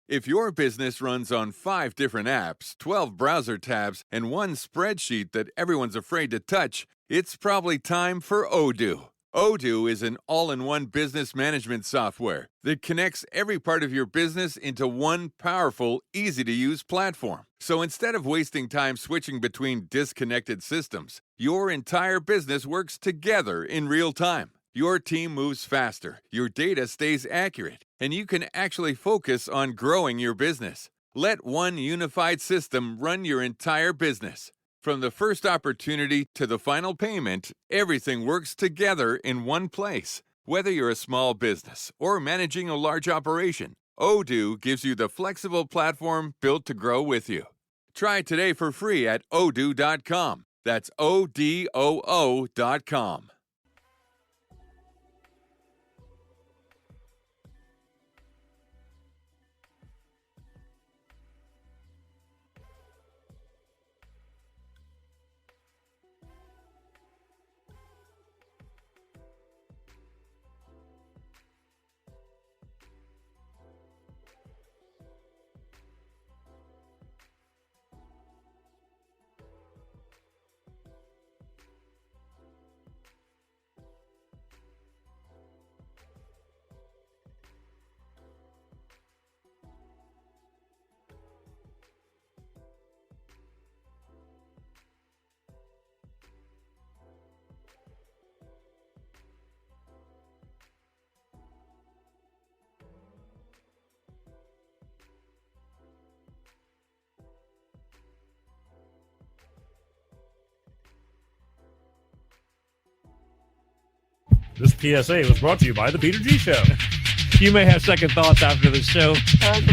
If your business runs on 5 different apps, 12 browser tabs, and one spreadsheet that everyone's afraid to touch, it's probably time for Odoo. Odoo is an all-in-one business management software that connects every part of your business into one powerful, easy-to-use platform. So instead of wasting time switching between disconnected systems, your entire business works together in real time. Your team moves faster, your data stays accurate, and you can actually focus on growing your business. Let one unified system run your entire business. From the first opportunity to the final payment, everything works together in one place. Whether you're a small business or managing a large operation, Odoo gives you the flexible platform built to grow with you. Try it today for free at odoo.com. That's ODOO.com. This PSA was brought to you by the Peter G Show. You may have second thoughts after the show.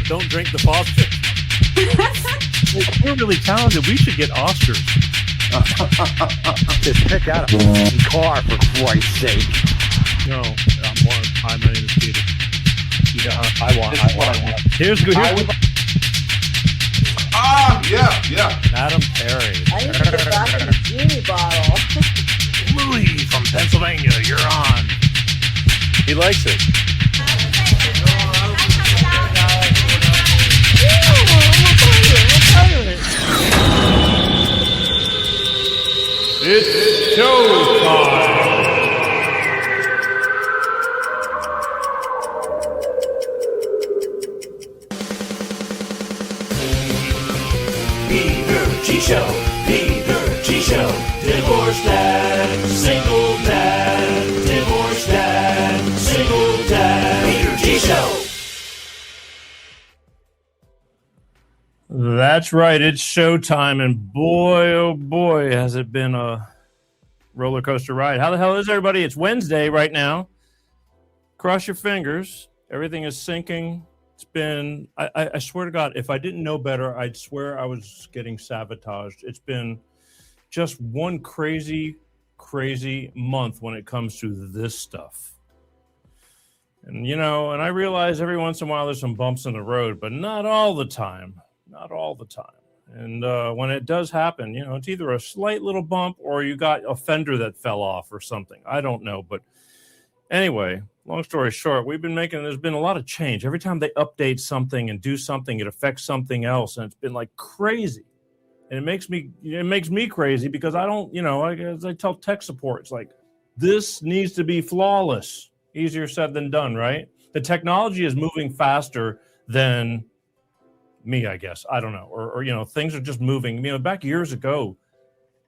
Don't drink the faucet. We're really talented. We should get Oscars. Just pick out a car, for Christ's sake. No, hi, my name is Peter. Yeah, I want. Here's good. Yeah. Madam Perry. I need to get back in the genie bottle. Louis from Pennsylvania, you're on. He likes it. It's showtime. Peter G Show, Peter G Show, divorce dad, single dad, divorce dad, single dad, Peter G Show. That's right. It's showtime, and boy, oh boy, has it been a roller coaster ride. How the hell is everybody? It's Wednesday right now. Cross your fingers. Everything is sinking. It's been, I swear to God, if I didn't know better, I'd swear I was getting sabotaged. It's been just one crazy, crazy month when it comes to this stuff. And, you know, and I realize every once in a while there's some bumps in the road, but not all the time. Not all the time. And when it does happen, you know, it's either a slight little bump or you got a fender that fell off or something. I don't know. But anyway, long story short, there's been a lot of change. Every time they update something and do something, it affects something else. And it's been like crazy. And it makes me crazy because I don't, you know, as I tell tech support, it's like, this needs to be flawless. Easier said than done, right? The technology is moving faster than me, I guess. I don't know. Or you know, things are just moving. You know, back years ago,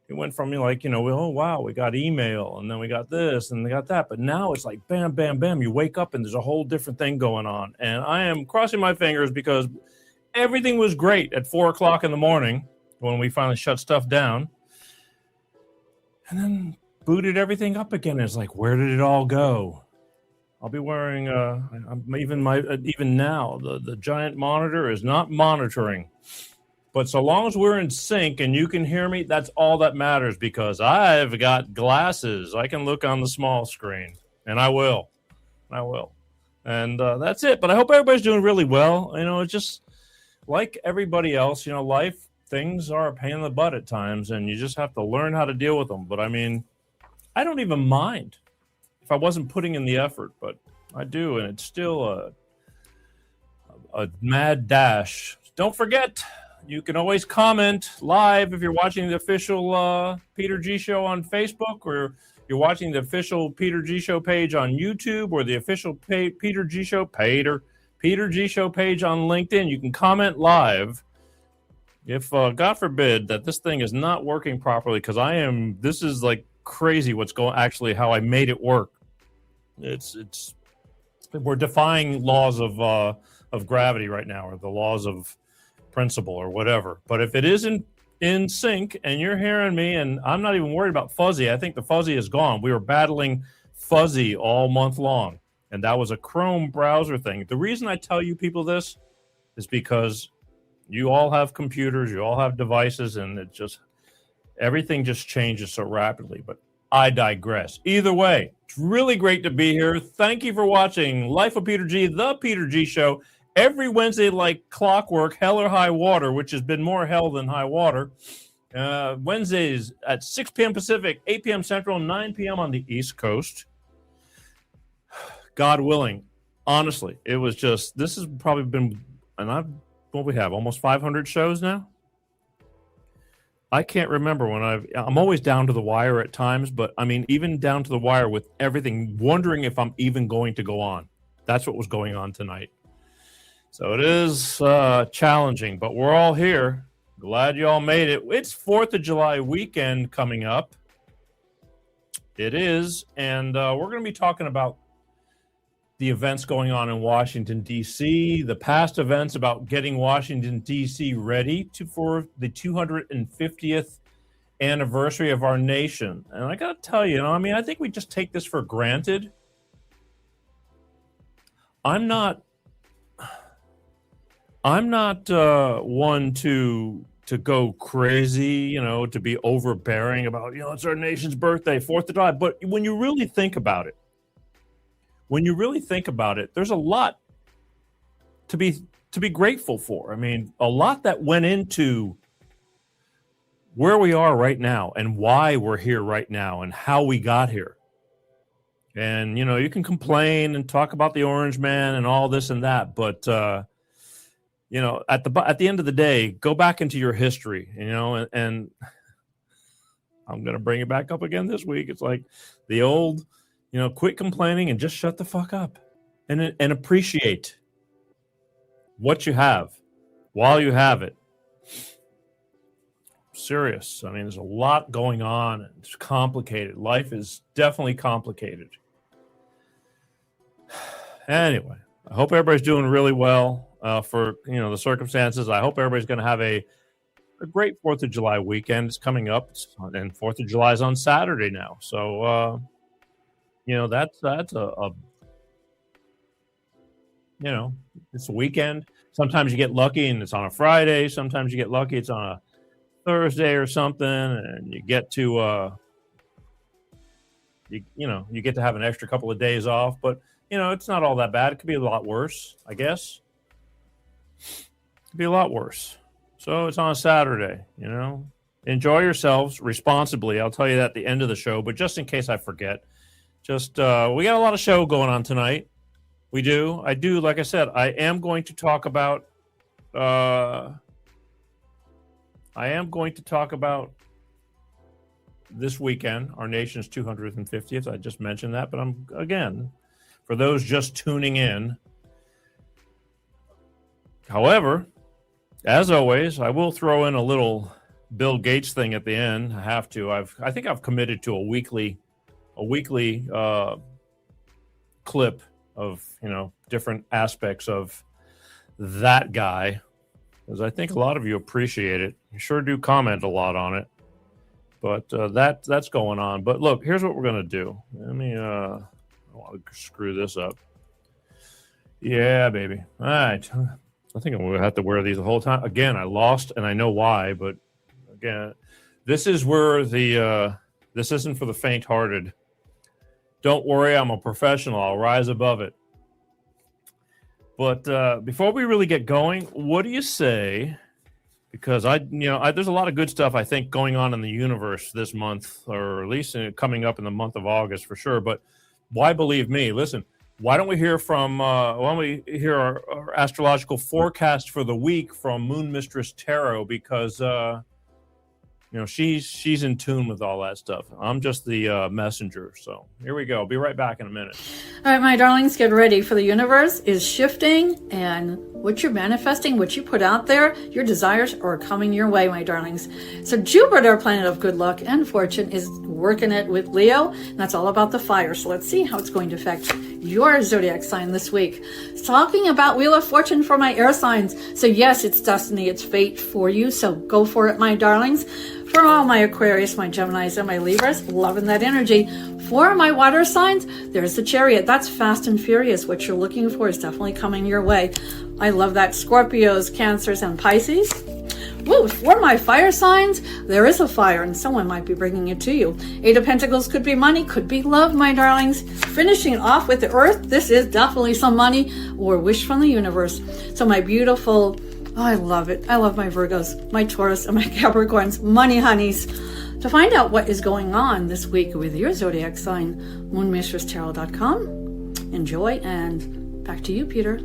it went from, like, you know, oh, wow, we got email, and then we got this, and we got that. But now it's like, bam, bam, bam. You wake up, and there's a whole different thing going on. And I am crossing my fingers because everything was great at 4 o'clock in the morning when we finally shut stuff down. And then booted everything up again. It's like, where did it all go? I'll be wearing even now the giant monitor is not monitoring, but so long as we're in sync and you can hear me, that's all that matters, because I've got glasses. I can look on the small screen, and I will, and that's it. But I hope everybody's doing really well. You know, it's just like everybody else. You know, life, things are a pain in the butt at times, and you just have to learn how to deal with them. But I mean, I don't even mind if I wasn't putting in the effort, but I do, and it's still a mad dash. Don't forget, you can always comment live if you're watching the official Peter G Show on Facebook, or you're watching the official Peter G Show page on YouTube, or the official Peter G Show Peter G Show page on LinkedIn. You can comment live. If God forbid that this thing is not working properly, because this is like crazy what's going, actually how I made it work. We're defying laws of gravity right now, or the laws of principle, or whatever. But if it isn't in sync and you're hearing me, and I'm not even worried about fuzzy, I think the fuzzy is gone. We were battling fuzzy all month long, and that was a Chrome browser thing. The reason I tell you people this is because you all have computers, you all have devices, and everything just changes so rapidly. But I digress. Either way, it's really great to be here. Thank you for watching Life of Peter G, the Peter G Show, every Wednesday like clockwork, hell or high water, which has been more hell than high water. Wednesdays at 6 p.m. Pacific, 8 p.m. Central, 9 p.m. on the East Coast. God willing, honestly, it was just, this has probably been, what we have, almost 500 shows now. I can't remember when I'm always down to the wire at times, but I mean, even down to the wire with everything, wondering if I'm even going to go on. That's what was going on tonight. So it is challenging, but we're all here. Glad you all made it. It's 4th of July weekend coming up. It is, and we're going to be talking about the events going on in Washington, D.C., the past events about getting Washington, D.C. ready for the 250th anniversary of our nation. And I got to tell you, I think we just take this for granted. I'm not one to go crazy, to be overbearing about, it's our nation's birthday, 4th of July. But when you really think about it, there's a lot to be grateful for. I mean, a lot that went into where we are right now and why we're here right now and how we got here. And, you can complain and talk about the Orange Man and all this and that, but, at the end of the day, go back into your history, and I'm going to bring it back up again this week. It's like the old, quit complaining and just shut the fuck up and appreciate what you have while you have it. Serious. I mean, there's a lot going on, and it's complicated. Life is definitely complicated. Anyway, I hope everybody's doing really well for the circumstances. I hope everybody's going to have a great 4th of July weekend. It's coming up, and 4th of July is on Saturday now. So, that's it's a weekend. Sometimes you get lucky and it's on a Friday. Sometimes you get lucky it's on a Thursday or something, and you get to you get to have an extra couple of days off. But it's not all that bad. It could be a lot worse, I guess. It could be a lot worse. So it's on a Saturday. Enjoy yourselves responsibly. I'll tell you that at the end of the show. But just in case I forget, we got a lot of show going on tonight. We do. I do. Like I said, I am going to talk about. This weekend, our nation's 250th. I just mentioned that, but for those just tuning in. However, as always, I will throw in a little Bill Gates thing at the end. I have to. I think I've committed to a weekly clip of different aspects of that guy, because I think a lot of you appreciate it. You sure do comment a lot on it. But that's going on. But look, here's what we're going to do. Let me, I don't want to screw this up. Yeah, baby. All right. I think I'm going to have to wear these the whole time. Again, I lost, and I know why. But again, this is where this isn't for the faint-hearted. Don't worry, I'm a professional. I'll rise above it. But before we really get going, what do you say? Because there's a lot of good stuff, I think, going on in the universe this month, or at least coming up in the month of August for sure. But why believe me? Listen, why don't we hear from? Why don't we hear our astrological forecast for the week from Moon Mistress Tarot? Because she's in tune with all that stuff. I'm just the messenger. So here we go. Be right back in a minute. All right, my darlings, get ready, for the universe is shifting, and what you're manifesting, what you put out there, your desires are coming your way, my darlings. So Jupiter, planet of good luck and fortune, is working it with Leo, and that's all about the fire. So let's see how it's going to affect your zodiac sign this week. It's talking about Wheel of Fortune for my air signs. So yes, it's destiny, it's fate for you. So go for it, my darlings. For all my Aquarius, my Geminis, and my Libras, loving that energy. For my water signs, there's the Chariot. That's fast and furious. What you're looking for is definitely coming your way. I love that. Scorpios, Cancers, and Pisces. Woo, for my fire signs, there is a fire, and someone might be bringing it to you. Eight of Pentacles could be money, could be love, my darlings. Finishing off with the Earth, this is definitely some money or wish from the universe. So my beautiful... Oh, I love it. I love my Virgos, my Taurus, and my Capricorns, money honeys. To find out what is going on this week with your zodiac sign, moonmistresstarot.com. Enjoy, and back to you, Peter.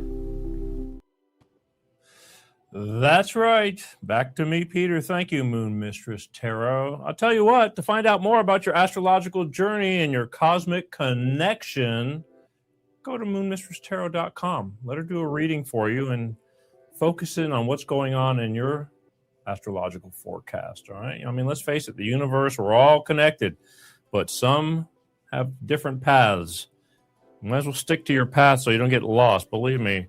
That's right. Back to me, Peter. Thank you, Moon Mistress Tarot. I'll tell you what, to find out more about your astrological journey and your cosmic connection, go to moonmistresstarot.com. Let her do a reading for you and focus in on what's going on in your astrological forecast, all right? I mean, let's face it, the universe, we're all connected, but some have different paths. You might as well stick to your path so you don't get lost. Believe me,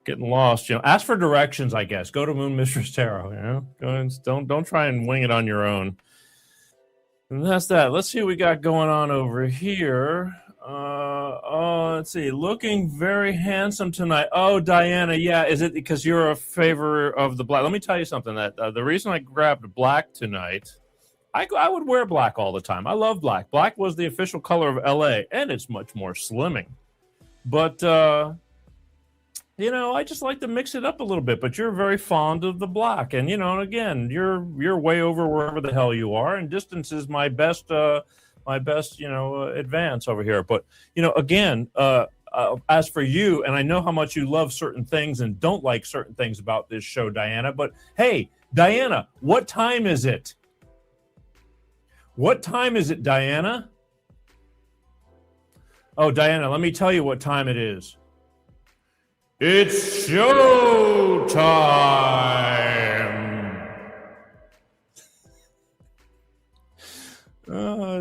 getting lost, ask for directions, I guess. Go to Moon Mistress Tarot, don't try and wing it on your own. And that's that. Let's see what we got going on over here. Let's see. Looking very handsome tonight. Oh, Diana, yeah. Is it because you're a favor of the black? Let me tell you something. That the reason I grabbed black tonight, I would wear black all the time. I love black. Black was the official color of LA, and it's much more slimming. But I just like to mix it up a little bit. But you're very fond of the black, and again, you're way over wherever the hell you are, and distance is my best. Advance over here. But, again, as for you, and I know how much you love certain things and don't like certain things about this show, Diana, but hey, Diana, what time is it? What time is it, Diana? Oh, Diana, let me tell you what time it is. It's show time.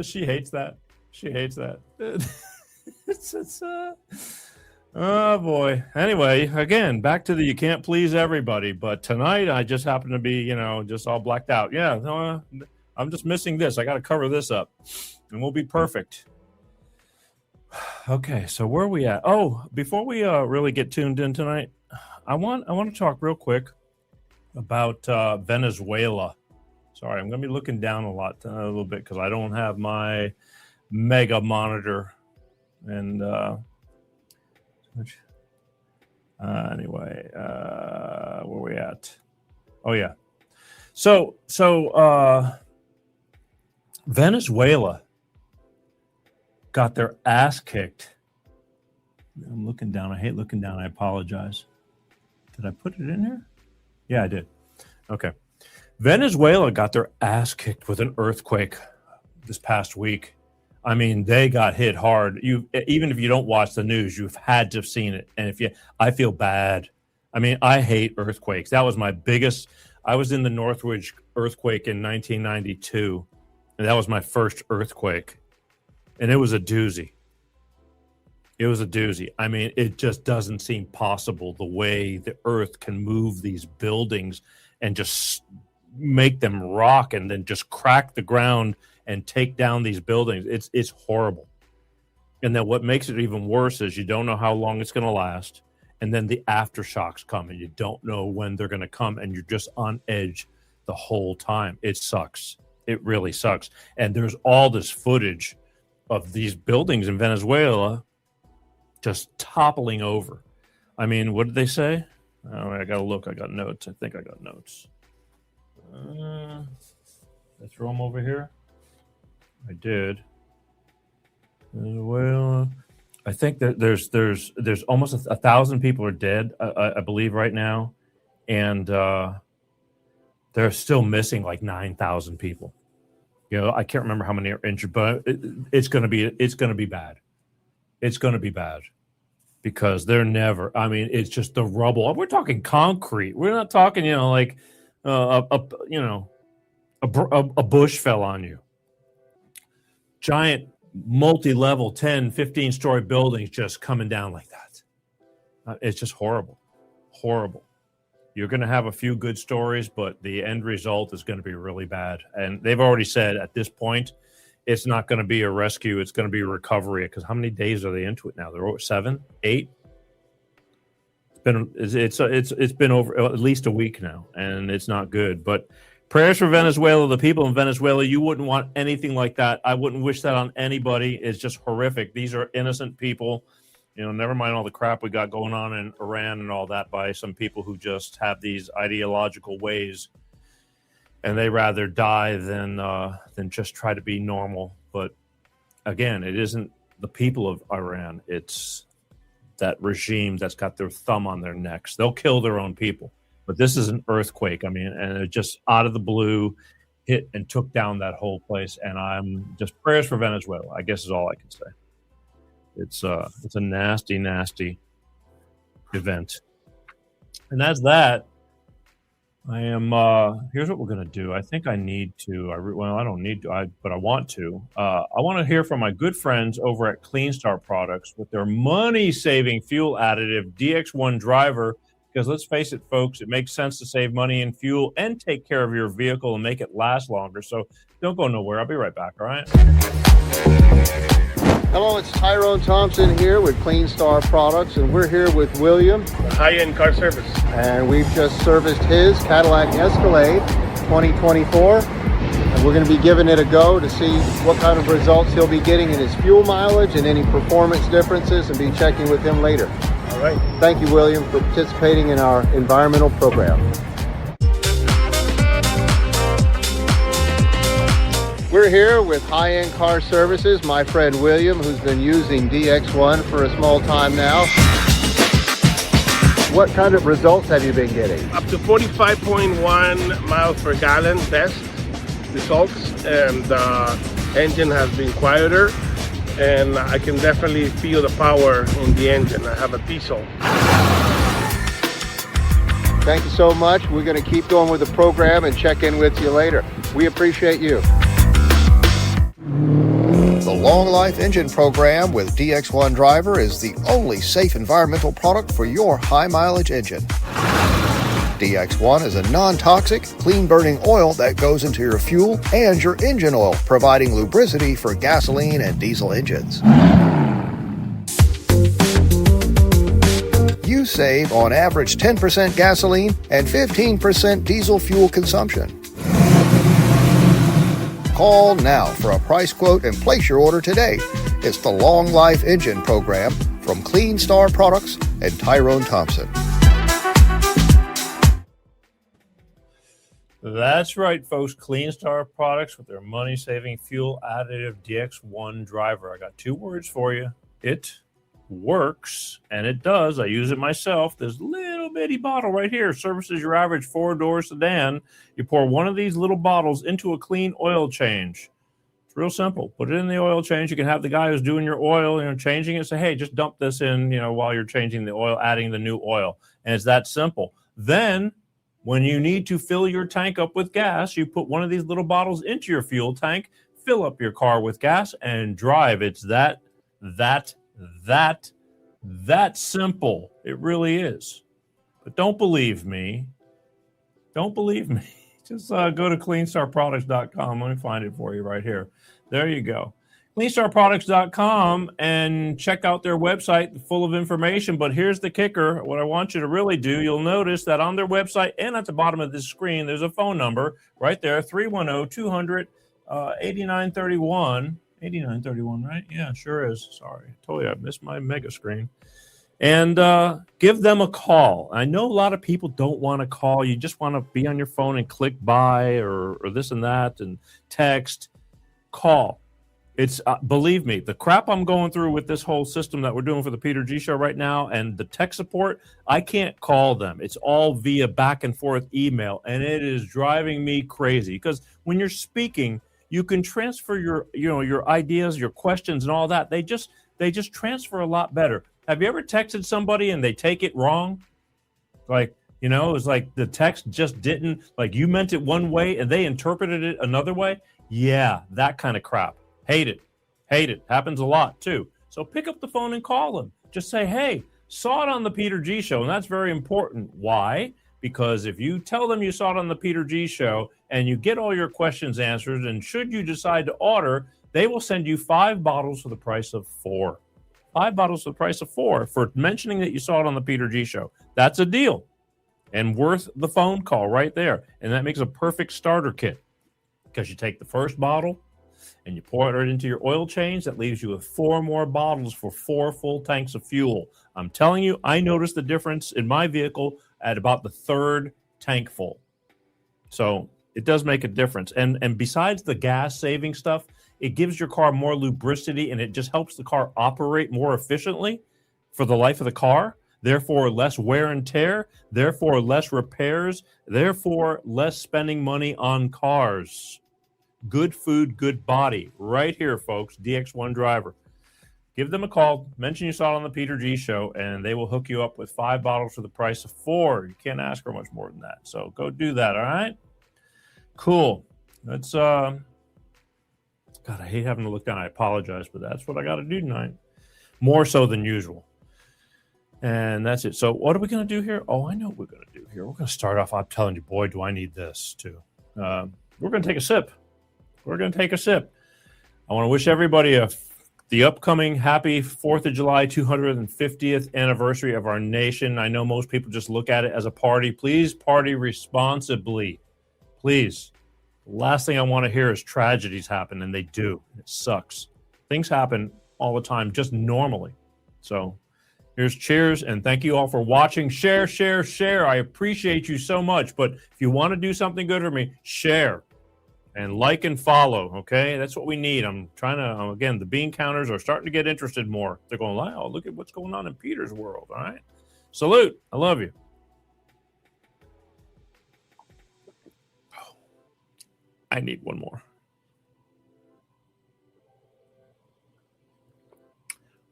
She hates that. She hates that. Oh, boy. Anyway, again, back to the you can't please everybody. But tonight, I just happen to be, just all blacked out. Yeah, I'm just missing this. I got to cover this up, and we'll be perfect. Okay, so where are we at? Oh, before we really get tuned in tonight, I want to talk real quick about Venezuela. Sorry, I'm going to be looking down a little bit because I don't have my mega monitor. And anyway, where are we at? Oh, yeah. So Venezuela got their ass kicked. I'm looking down. I hate looking down. I apologize. Did I put it in here? Yeah, I did. Okay. Venezuela got their ass kicked with an earthquake this past week. I mean, they got hit hard. Even if you don't watch the news, you've had to have seen it. And I feel bad. I mean, I hate earthquakes. That was my biggest. I was in the Northridge earthquake in 1992, and that was my first earthquake. And it was a doozy. It was a doozy. I mean, it just doesn't seem possible the way the earth can move these buildings and just make them rock and then just crack the ground and take down these buildings. It's horrible. And then what makes it even worse is you don't know how long it's going to last. And then the aftershocks come and you don't know when they're going to come. And you're just on edge the whole time. It sucks. It really sucks. And there's all this footage of these buildings in Venezuela just toppling over. I mean, what did they say? Oh, I got to look. I got notes. I think I got notes. I throw them over here. I did. Venezuela. I think that there's almost 1,000 people are dead, I believe, right now, and they're still missing like 9,000 people. I can't remember how many are injured, but it's going to be bad. It's going to be bad because they're never. I mean, it's just the rubble. We're talking concrete. We're not talking, like a bush fell on you. Giant multi-level 10, 15-story buildings just coming down like that. It's just horrible. You're going to have a few good stories, but the end result is going to be really bad. And they've already said at this point, it's not going to be a rescue. It's going to be a recovery. Because how many days are they into it now? They're 7, 8. It's been over at least a week now, and it's not good. But prayers for Venezuela, the people in Venezuela. You wouldn't want anything like that. I wouldn't wish that on anybody. It's just horrific. These are innocent people. Never mind all the crap we got going on in Iran and all that by some people who just have these ideological ways, and they rather die than just try to be normal. But again, it isn't the people of Iran. It's that regime that's got their thumb on their necks. They'll kill their own people. But this is an earthquake. I mean, and it just out of the blue hit and took down that whole place. And I'm just prayers for Venezuela, I guess is all I can say. It's a nasty, nasty event. And that's that. I am, here's what we're going to do. I think I need to, I don't need to, but I want to. I want to hear from my good friends over at Clean Start Products with their money-saving fuel additive DX1 driver. Because let's face it, folks, it makes sense to save money in fuel and take care of your vehicle and make it last longer. So don't go nowhere. I'll be right back, all right? Hello, it's Tyrone Thompson here with Clean Star Products, and we're here with William. High-end car service. And we've just serviced his Cadillac Escalade 2024. And we're going to be giving it a go to see what kind of results he'll be getting in his fuel mileage and any performance differences, and be checking with him later. All right. Thank you, William, for participating in our environmental program. We're here with High-End Car Services, my friend William, who's been using DX1 for a small time now. What kind of results have you been getting? Up to 45.1 miles per gallon best results, and the engine has been quieter, and I can definitely feel the power in the engine. I have a diesel. Thank you so much. We're going to keep going with the program and check in with you later. We appreciate you. The Long Life Engine Program with DX1 Driver is the only safe environmental product for your high mileage engine. DX1 is a non-toxic, clean-burning oil that goes into your fuel and your engine oil, providing lubricity for gasoline and diesel engines. You save on average 10% gasoline and 15% diesel fuel consumption. Call now for a price quote and place your order today. It's the Long Life Engine Program from Clean Star Products and Tyrone Thompson. That's right, folks. Clean Star Products with their money-saving fuel additive DX1 driver. I got 2 words for you. It works, and it does. I use it myself. This little bitty bottle right here services your average 4-door sedan. You pour one of these little bottles into a clean oil change. It's real simple. Put it in the oil change. You can have the guy who's doing your oil, changing it, say, hey, just dump this in, while you're changing the oil, adding the new oil. And it's that simple. Then when you need to fill your tank up with gas, you put one of these little bottles into your fuel tank, fill up your car with gas, and drive. It's that simple. It really is. But don't believe me. Just go to cleanstarproducts.com. Let me find it for you right here. There you go. cleanstarproducts.com and check out their website full of information. But here's the kicker. What I want you to really do, you'll notice that on their website and at the bottom of this screen, there's a phone number right there, 310-200-8931. 8931, right? Yeah, sure is. Sorry. I told you I missed my mega screen. And give them a call. I know a lot of people don't want to call. You just want to be on your phone and click buy or this and that and text. Call. It's believe me, the crap I'm going through with this whole system that we're doing for the Peter G Show right now, and the tech support, I can't call them. It's all via back and forth email, and it is driving me crazy. Because when you're speaking, you can transfer your ideas, your questions, and all that. They just transfer a lot better. Have you ever texted somebody and they take it wrong? Like, it's like the text just didn't, like you meant it one way and they interpreted it another way. Yeah, that kind of crap. Hate it. Happens a lot too. So pick up the phone and call them. Just say, hey, saw it on the Peter G Show. And that's very important. Why? Because if you tell them you saw it on the Peter G Show and you get all your questions answered, and should you decide to order, they will send you 5 bottles for the price of 4. 5 bottles for the price of 4 for mentioning that you saw it on the Peter G Show. That's a deal and worth the phone call right there. And that makes a perfect starter kit, because you take the first bottle and you pour it into your oil change. That leaves you with 4 more bottles for 4 full tanks of fuel. I'm telling you, I noticed the difference in my vehicle at about the 3rd tank full. So it does make a difference. And besides the gas saving stuff, it gives your car more lubricity, and it just helps the car operate more efficiently for the life of the car. Therefore, less wear and tear, therefore, less repairs, therefore, less spending money on cars. Good food, good body. Right here, folks, DX1 Driver. Give them a call, mention you saw it on the Peter G Show, and they will hook you up with 5 bottles for the price of 4. You can't ask for much more than that. So go do that, all right? Cool. Let's, God, I hate having to look down. I apologize, but that's what I got to do tonight. More so than usual. And that's it. So what are we going to do here? Oh, I know what we're going to do here. We're going to start off. I'm telling you, boy, do I need this too. We're going to take a sip. I want to wish everybody the upcoming happy 4th of July 250th anniversary of our nation. I know most people just look at it as a party. Please party responsibly. Please. The last thing I want to hear is tragedies happen, and they do. It sucks. Things happen all the time, just normally. So here's cheers, and thank you all for watching. Share. I appreciate you so much. But if you want to do something good for me, share and like and follow, okay? That's what we need. I'm trying to, again, the bean counters are starting to get interested more. They're going, wow, look at what's going on in Peter's world, all right? Salute. I love you. I need one more.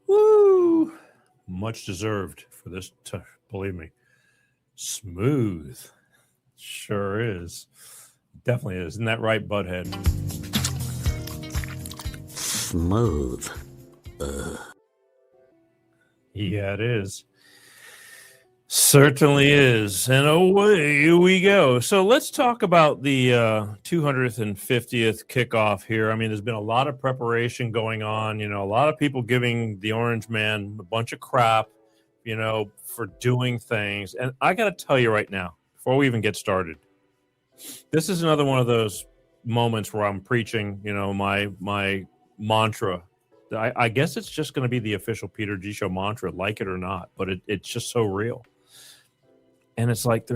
Woo! Much deserved for this, believe me. Smooth. Sure is. Definitely is. Isn't that right, Butthead? Smooth. Yeah, it is. Certainly is. And away we go. So let's talk about the 250th kickoff here. I mean, there's been a lot of preparation going on. A lot of people giving the Orange Man a bunch of crap, for doing things. And I got to tell you right now, before we even get started, this is another one of those moments where I'm preaching, my mantra. I guess it's just going to be the official Peter G Show mantra, like it or not, but it's just so real. And it's like,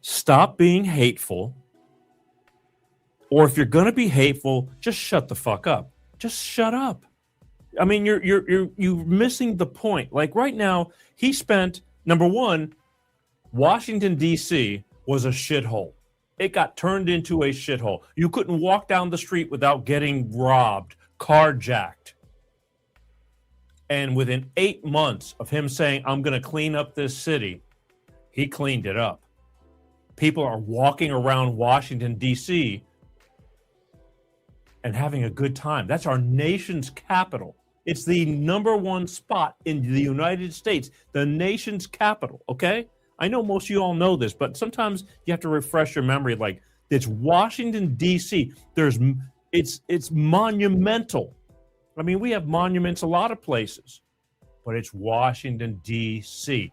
stop being hateful. Or if you're going to be hateful, just shut the fuck up. Just shut up. I mean, you're missing the point. Like right now, he spent, number one, Washington, D.C. was a shithole. It got turned into a shithole. You couldn't walk down the street without getting robbed, carjacked. And within 8 months of him saying, I'm going to clean up this city, he cleaned it up. People are walking around Washington, D.C. and having a good time. That's our nation's capital. It's the number 1 spot in the United States, the nation's capital, okay? I know most of you all know this, but sometimes you have to refresh your memory. Like, it's Washington, D.C. It's monumental. I mean, we have monuments a lot of places, but it's Washington, D.C.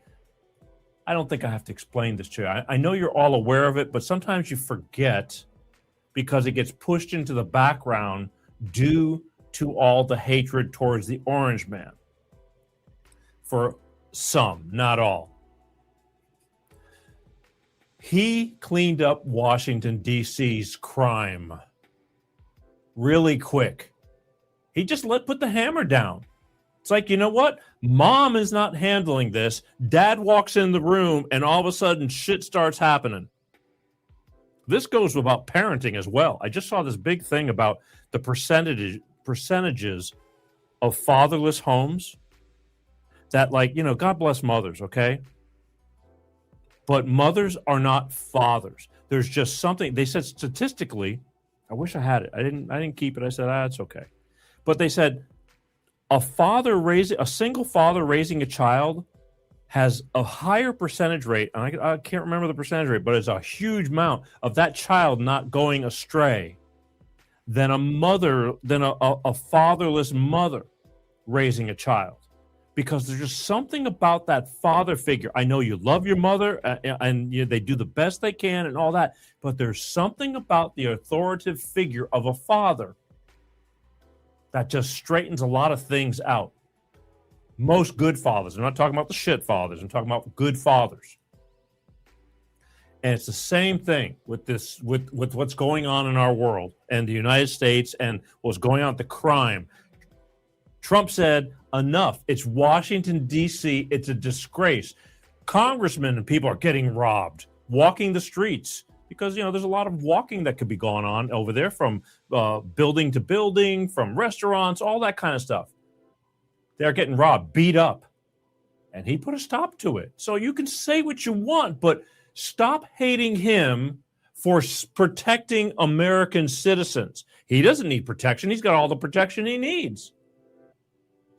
I don't think I have to explain this to you. I know you're all aware of it, but sometimes you forget because it gets pushed into the background due to all the hatred towards the Orange Man. For some, not all. He cleaned up Washington, D.C.'s crime really quick. He just put the hammer down. It's like, you know what? Mom is not handling this. Dad walks in the room, and all of a sudden, shit starts happening. This goes about parenting as well. I just saw this big thing about the percentages of fatherless homes that, like, you know, God bless mothers, okay? But mothers are not fathers. There's just something. They said statistically, I wish I had it. I didn't keep it. I said, it's okay. But they said a single father raising a child has a higher percentage rate, and I can't remember the percentage rate, but it's a huge amount of that child not going astray than a fatherless mother raising a child. Because there's just something about that father figure. I know you love your mother, and they do the best they can and all that, but there's something about the authoritative figure of a father that just straightens a lot of things out. Most good fathers. I'm not talking about the shit fathers. I'm talking about good fathers. And it's the same thing with this, with what's going on in our world and the United States and what's going on with the crime. Trump said, enough. It's Washington, D.C. It's a disgrace. Congressmen and people are getting robbed, walking the streets, because, you know, there's a lot of walking that could be going on over there from building to building, from restaurants, all that kind of stuff. They're getting robbed, beat up. And he put a stop to it. So you can say what you want, but stop hating him for protecting American citizens. He doesn't need protection. He's got all the protection he needs.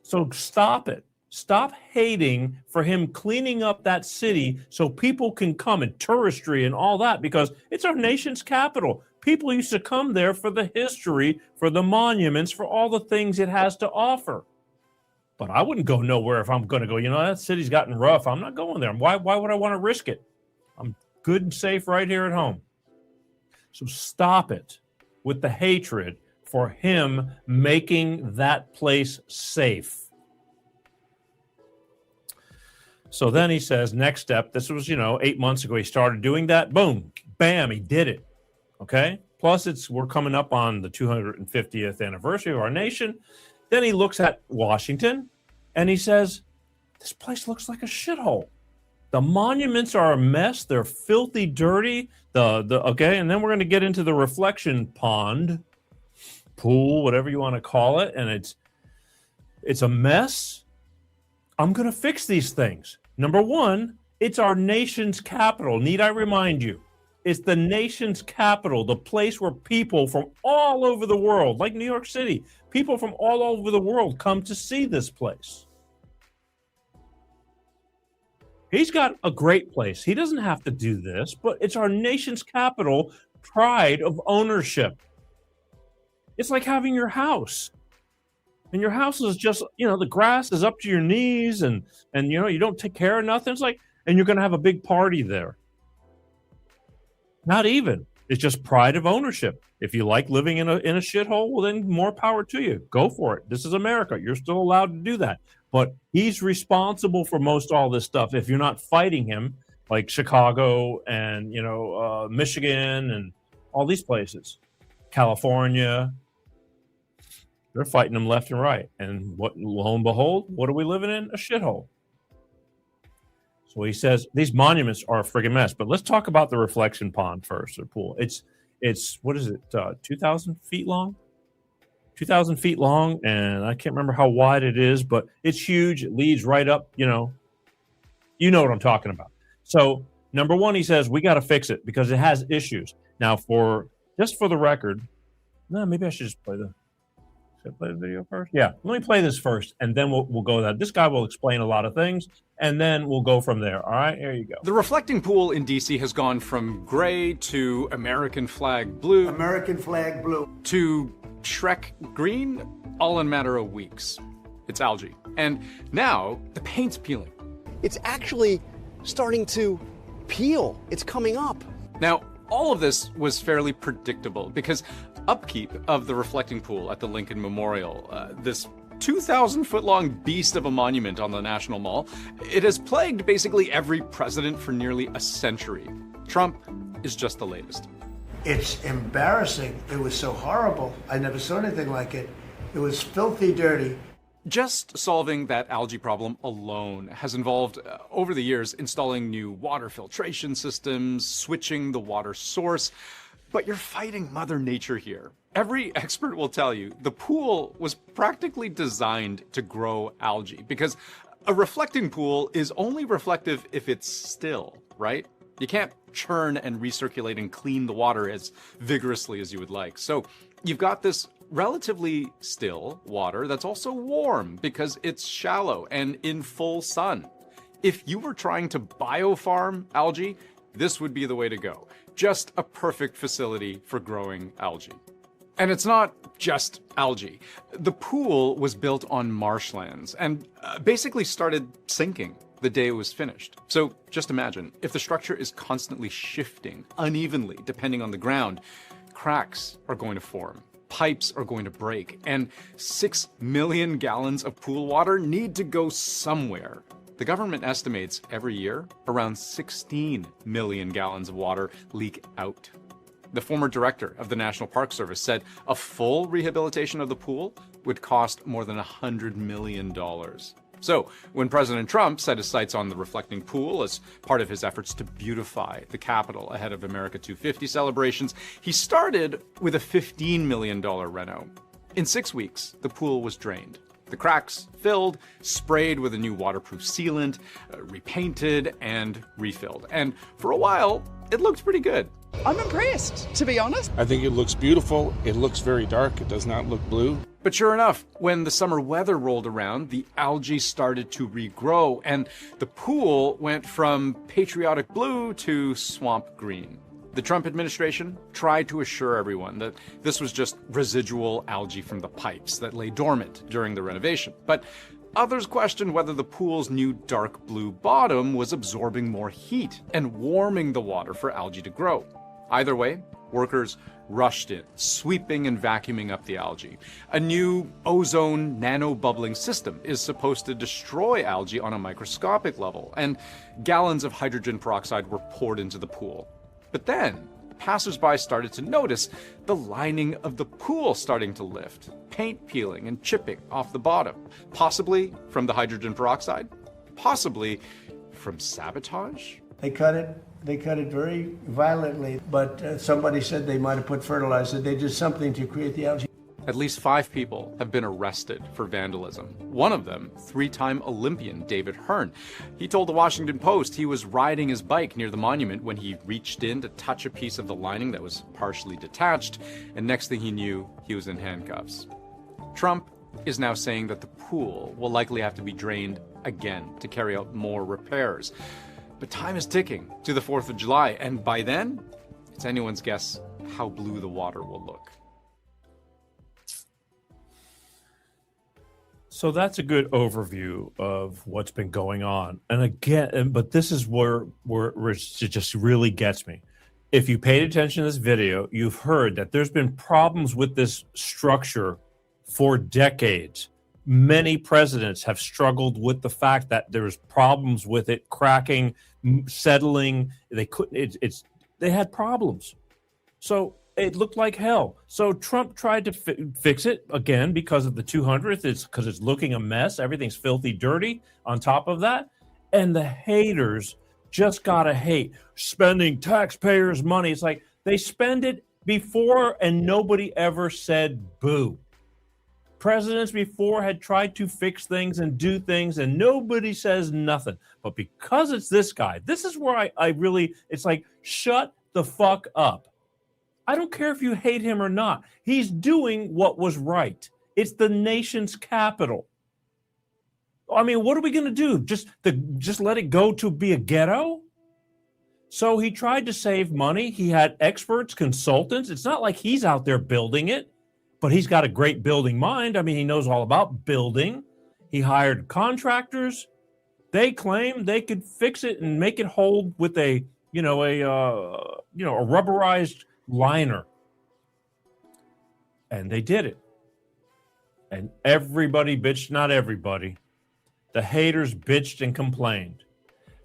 So stop it. Stop hating for him cleaning up that city so people can come, and touristry and all that, because it's our nation's capital. People used to come there for the history, for the monuments, for all the things it has to offer. But I wouldn't go nowhere if I'm going to go, you know, that city's gotten rough. I'm not going there. Why would I want to risk it? I'm good and safe right here at home. So stop it with the hatred for him making that place safe. So then he says, next step, this was, 8 months ago, he started doing that. Boom, bam, he did it. Okay. Plus we're coming up on the 250th anniversary of our nation. Then he looks at Washington and he says, this place looks like a shithole. The monuments are a mess. They're filthy, dirty. Okay. And then we're going to get into the reflection pond, pool, whatever you want to call it. And it's a mess. I'm going to fix these things. Number one, it's our nation's capital. Need I remind you? It's the nation's capital, the place where people from all over the world, like New York City, people from all over the world come to see this place. He's got a great place. He doesn't have to do this, but it's our nation's capital, pride of ownership. It's like having your house. And your house is just, the grass is up to your knees and you don't take care of nothing. It's like, and you're going to have a big party there. Not even. It's just pride of ownership. If you like living in a shithole, well, then more power to you. Go for it. This is America. You're still allowed to do that. But he's responsible for most all this stuff. If you're not fighting him, like Chicago and, Michigan and all these places, California, they're fighting him left and right. And lo and behold, what are we living in? A shithole. So he says these monuments are a friggin' mess. But let's talk about the reflection pond first, or pool. It's what is it? 2,000 feet long? 2,000 feet long, and I can't remember how wide it is, but it's huge. It leads right up. You know what I'm talking about. So number one, he says we got to fix it because it has issues. Now, for the record, maybe I should just play the. Should I play the video first? Yeah, let me play this first, and then we'll go that. This guy will explain a lot of things, and then we'll go from there. All right, here you go. The reflecting pool in D.C. has gone from gray to American flag blue. American flag blue. To Shrek green, all in a matter of weeks. It's algae. And now the paint's peeling. It's actually starting to peel. It's coming up. Now, all of this was fairly predictable because upkeep of the reflecting pool at the Lincoln Memorial, this 2,000-foot-long beast of a monument on the National Mall, it has plagued basically every president for nearly a century. Trump is just the latest. It's embarrassing. It was so horrible. I never saw anything like it. It was filthy dirty. Just solving that algae problem alone has involved, over the years, installing new water filtration systems, switching the water source. But you're fighting Mother Nature here. Every expert will tell you the pool was practically designed to grow algae because a reflecting pool is only reflective if it's still, right? You can't churn and recirculate and clean the water as vigorously as you would like. So you've got this relatively still water that's also warm because it's shallow and in full sun. If you were trying to biofarm algae, this would be the way to go. Just a perfect facility for growing algae. And it's not just algae. The pool was built on marshlands and basically started sinking the day it was finished. So just imagine, if the structure is constantly shifting unevenly depending on the ground, cracks are going to form. Pipes are going to break, and 6 million gallons of pool water need to go somewhere. The government estimates every year around 16 million gallons of water leak out. The former director of the National Park Service said a full rehabilitation of the pool would cost more than $100 million. So, when President Trump set his sights on the reflecting pool as part of his efforts to beautify the Capitol ahead of America 250 celebrations, he started with a $15 million reno. In 6 weeks, the pool was drained. The cracks filled, sprayed with a new waterproof sealant, repainted, and refilled. And for a while, it looked pretty good. I'm impressed, to be honest. I think it looks beautiful. It looks very dark. It does not look blue. But sure enough, when the summer weather rolled around, the algae started to regrow, and the pool went from patriotic blue to swamp green. The Trump administration tried to assure everyone that this was just residual algae from the pipes that lay dormant during the renovation. But others questioned whether the pool's new dark blue bottom was absorbing more heat and warming the water for algae to grow. Either way, workers rushed in, sweeping and vacuuming up the algae. A new ozone nano-bubbling system is supposed to destroy algae on a microscopic level, and gallons of hydrogen peroxide were poured into the pool. But then, passers-by started to notice the lining of the pool starting to lift, paint peeling and chipping off the bottom, possibly from the hydrogen peroxide, possibly from sabotage. They cut it very violently, but somebody said they might have put fertilizer. They did something to create the algae. At least 5 people have been arrested for vandalism. One of them, 3-time Olympian David Hearn. He told the Washington Post he was riding his bike near the monument when he reached in to touch a piece of the lining that was partially detached, and next thing he knew, he was in handcuffs. Trump is now saying that the pool will likely have to be drained again to carry out more repairs. But time is ticking to the 4th of July, and by then, it's anyone's guess how blue the water will look. So that's a good overview of what's been going on. And again, but this is where it just really gets me. If you paid attention to this video, you've heard that there's been problems with this structure for decades. Many presidents have struggled with the fact that there's problems with it cracking, settling. They couldn't. They had problems. So it looked like hell. So Trump tried to fix it again because of the 200th. It's because it's looking a mess. Everything's filthy, dirty on top of that. And the haters just gotta hate spending taxpayers' money. It's like they spend it before and nobody ever said boo. Presidents before had tried to fix things and do things and nobody says nothing. But because it's this guy, this is where I really, it's like, shut the fuck up. I don't care if you hate him or not. He's doing what was right. It's the nation's capital. I mean, what are we going to do? Just let it go to be a ghetto? So he tried to save money. He had experts, consultants. It's not like he's out there building it. But he's got a great building mind. I mean, he knows all about building. He hired contractors. They claim they could fix it and make it hold with a rubberized liner. And they did it. And everybody bitched, not everybody. The haters bitched and complained.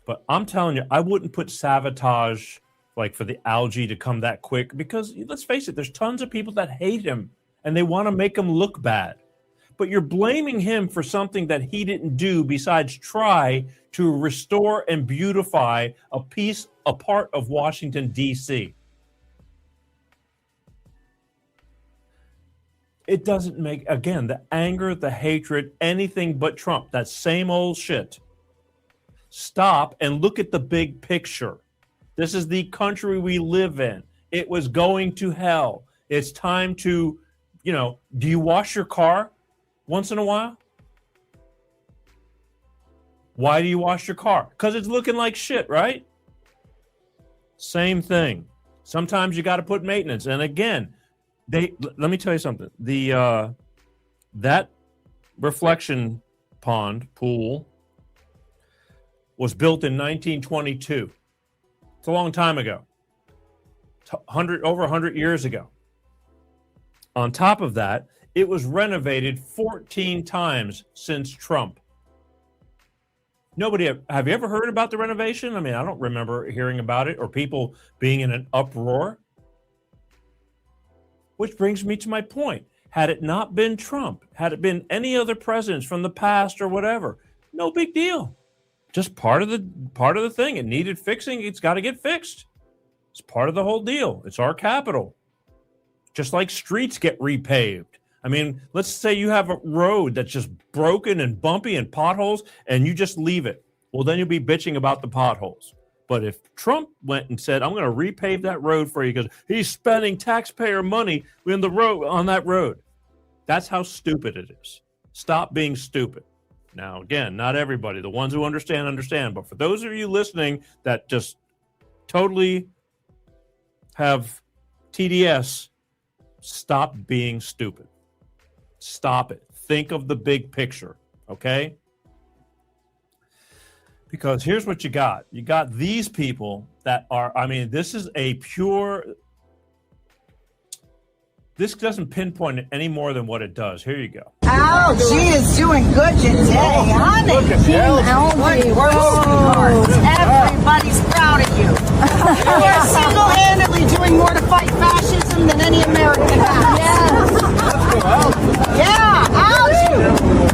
But I'm telling you, I wouldn't put sabotage like for the algae to come that quick because let's face it, there's tons of people that hate him. And they want to make him look bad. but you're blaming him for something that he didn't do besides try to restore and beautify a part of Washington, D.C. It doesn't make, again, the anger, the hatred, anything but Trump, that same old shit. Stop and look at the big picture. This is the country we live in. It was going to hell. It's time to, do you wash your car once in a while? Why do you wash your car? Because it's looking like shit, right? Same thing. Sometimes you got to put maintenance. And again, let me tell you something. That reflection pool was built in 1922. It's a long time ago. Over 100 years ago. On top of that, it was renovated 14 times since Trump. Have you ever heard about the renovation? I mean, I don't remember hearing about it or people being in an uproar. Which brings me to my point. Had it not been Trump, had it been any other presidents from the past or whatever, no big deal. Just part of the thing. It needed fixing. It's got to get fixed. It's part of the whole deal. It's our capital. Just like streets get repaved. I mean, let's say you have a road that's just broken and bumpy and potholes, and you just leave it. Well, then you'll be bitching about the potholes. But if Trump went and said, I'm going to repave that road for you because he's spending taxpayer money on that road, that's how stupid it is. Stop being stupid. Now, again, not everybody. The ones who understand. But for those of you listening that just totally have TDS, stop being stupid. Stop it. Think of the big picture, okay? Because here's what you got. You got these people that are, this is a pure, this doesn't pinpoint it any more than what it does. Here you go. Algie is doing good today, honey. Algie works hard. Everybody's proud of you. You are single-handedly doing more to fight fascism than any American has. Yes. Yeah, Algie.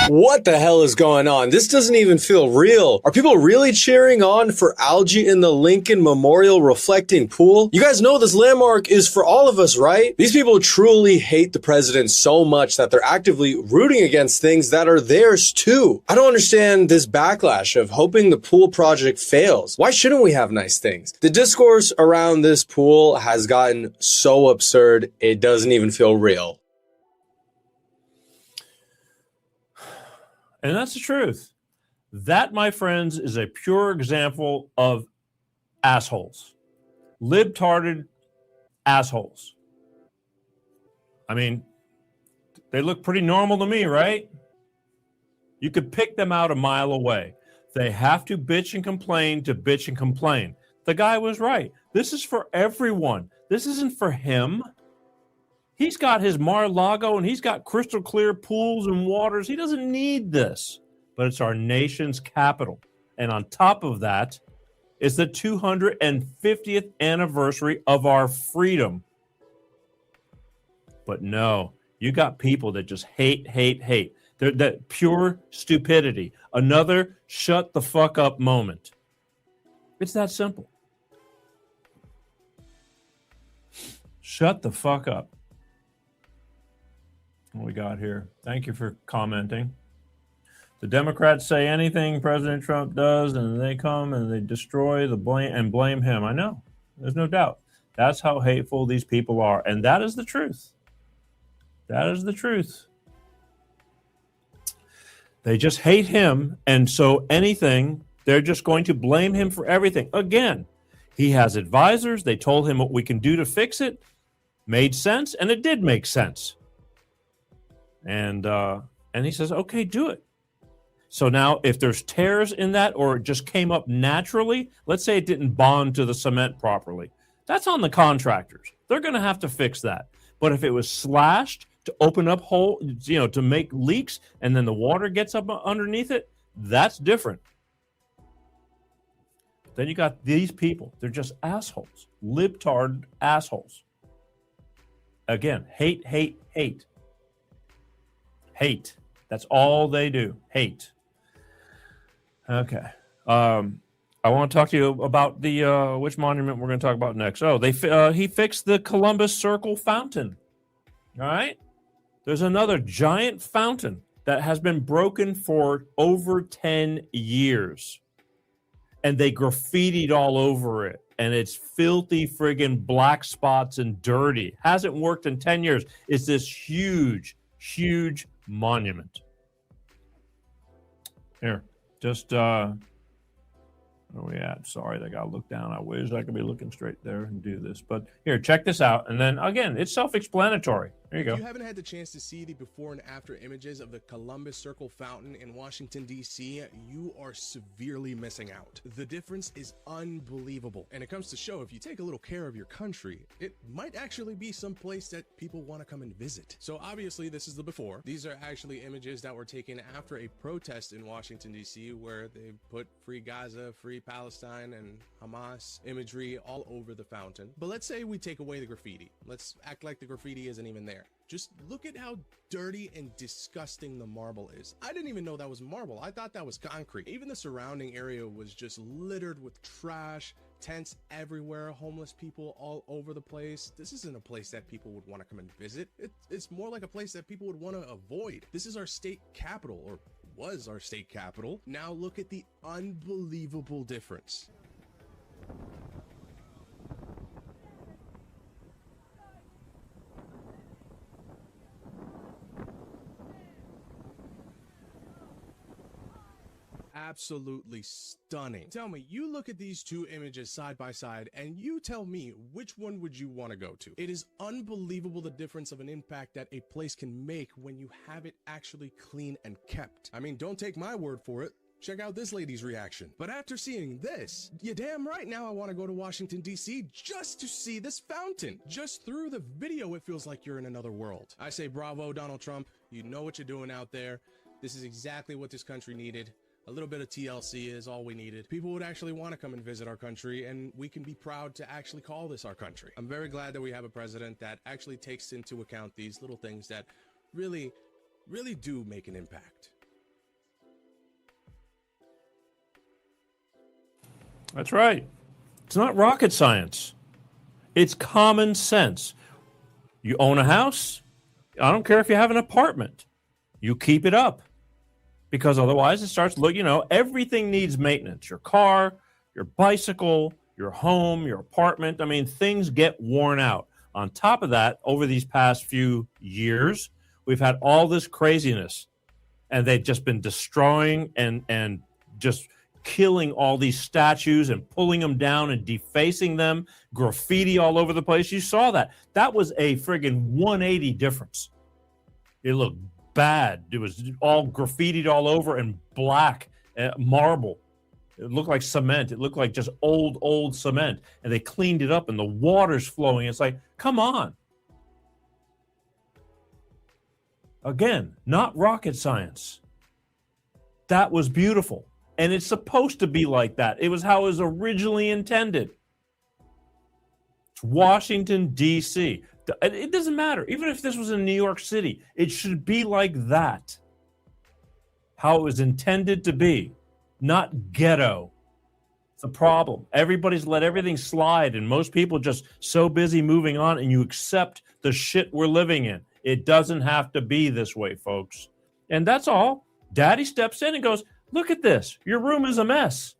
What the hell is going on? This doesn't even feel real. Are people really cheering on for algae in the Lincoln Memorial reflecting pool? You guys know this landmark is for all of us, right? These people truly hate the president so much that they're actively rooting against things that are theirs too. I don't understand this backlash of hoping the pool project fails. Why shouldn't we have nice things? The discourse around this pool has gotten so absurd, it doesn't even feel real. And that's the truth. That, my friends, is a pure example of assholes. Libtarded assholes. I mean, they look pretty normal to me, right? You could pick them out a mile away. They have to bitch and complain to bitch and complain. The guy was right. This is for everyone. This isn't for him. He's got his Mar-a-Lago and he's got crystal clear pools and waters. He doesn't need this, but it's our nation's capital. And on top of that is the 250th anniversary of our freedom. But no, you got people that just hate. They're that pure stupidity. Another shut the fuck up moment. It's that simple. Shut the fuck up. What we got here? Thank you for commenting. The Democrats say anything President Trump does, and they come and they destroy the blame him. I know. There's no doubt. That's how hateful these people are, and that is the truth. That is the truth. They just hate him, and so anything, they're just going to blame him for everything. Again, he has advisors. They told him what we can do to fix it. Made sense, and it did make sense. And he says, okay, do it. So now if there's tears in that or it just came up naturally, let's say it didn't bond to the cement properly, that's on the contractors. They're going to have to fix that. But if it was slashed to open up holes, to make leaks, and then the water gets up underneath it, that's different. Then you got these people. They're just assholes, libtard assholes. Again, hate, hate, hate. Hate. That's all they do. Hate. Okay. I want to talk to you about the which monument we're going to talk about next. Oh, he fixed the Columbus Circle fountain. All right. There's another giant fountain that has been broken for over 10 years. And they graffitied all over it. And it's filthy friggin' black spots and dirty. Hasn't worked in 10 years. It's this huge, huge monument. Here, just where are we at? Sorry, I gotta look down. I wish I could be looking straight there and do this. But here, check this out. And then again, it's self-explanatory. There you go. If you haven't had the chance to see the before and after images of the Columbus Circle Fountain in Washington, D.C., you are severely missing out. The difference is unbelievable. And it comes to show if you take a little care of your country, it might actually be some place that people want to come and visit. So obviously this is the before. These are actually images that were taken after a protest in Washington, D.C., where they put free Gaza, free Palestine, and Hamas imagery all over the fountain. But let's say we take away the graffiti. Let's act like the graffiti isn't even there. Just look at how dirty and disgusting the marble is. I didn't even know that was marble. I thought that was concrete. Even the surrounding area was just littered with trash, tents everywhere, homeless people all over the place. This isn't a place that people would want to come and visit. It's more like a place that people would want to avoid. This is our state capital, or was our state capital. Now look at the unbelievable difference. Absolutely stunning. Tell me, you look at these two images side by side and you tell me which one would you want to go to. It is unbelievable the difference of an impact that a place can make when you have it actually clean and kept. I mean, don't take my word for it. Check out this lady's reaction. But after seeing this, you're damn right now I want to go to Washington, D.C. just to see this fountain. Just through the video, it feels like you're in another world. I say bravo, Donald Trump. You know what you're doing out there. This is exactly what this country needed. A little bit of TLC is all we needed. People would actually want to come and visit our country, and we can be proud to actually call this our country. I'm very glad that we have a president that actually takes into account these little things that really, really do make an impact. That's right. It's not rocket science. It's common sense. You own a house. I don't care if you have an apartment. You keep it up. Because otherwise it starts everything needs maintenance. Your car, your bicycle, your home, your apartment. I mean, things get worn out. On top of that, over these past few years, we've had all this craziness. And they've just been destroying and just killing all these statues and pulling them down and defacing them. Graffiti all over the place. You saw that. That was a friggin' 180 difference. It looked bad. It was all graffitied all over and black marble. It looked like cement. It looked like just old cement. And they cleaned it up and the water's flowing. It's like, come on. Again, not rocket science. That was beautiful. And it's supposed to be like that. It was how it was originally intended. It's Washington, D.C. It doesn't matter. Even if this was in New York City, it should be like that. How it was intended to be, not ghetto. It's a problem. Everybody's let everything slide, and most people just so busy moving on, and you accept the shit we're living in. It doesn't have to be this way, folks. And that's all. Daddy steps in and goes, look at this. Your room is a mess.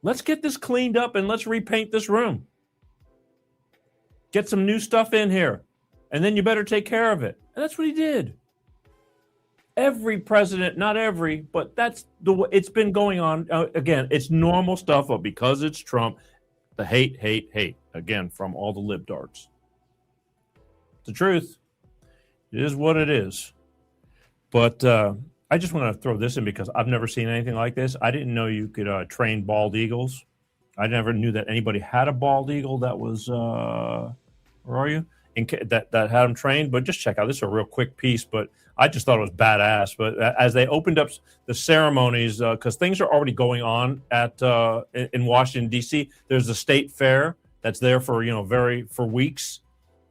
Let's get this cleaned up and let's repaint this room. Get some new stuff in here, and then you better take care of it. And that's what he did. Every president, not every, but that's the way it's been going on. Again, it's normal stuff, but because it's Trump, the hate, again, from all the libdards. It's the truth. It is what it is. But I just want to throw this in because I've never seen anything like this. I didn't know you could train bald eagles. I never knew that anybody had a bald eagle that was... where are you? That had them trained. But just check out. This is a real quick piece, but I just thought it was badass. But as they opened up the ceremonies, because things are already going on in Washington, D.C., there's a state fair that's there for for weeks.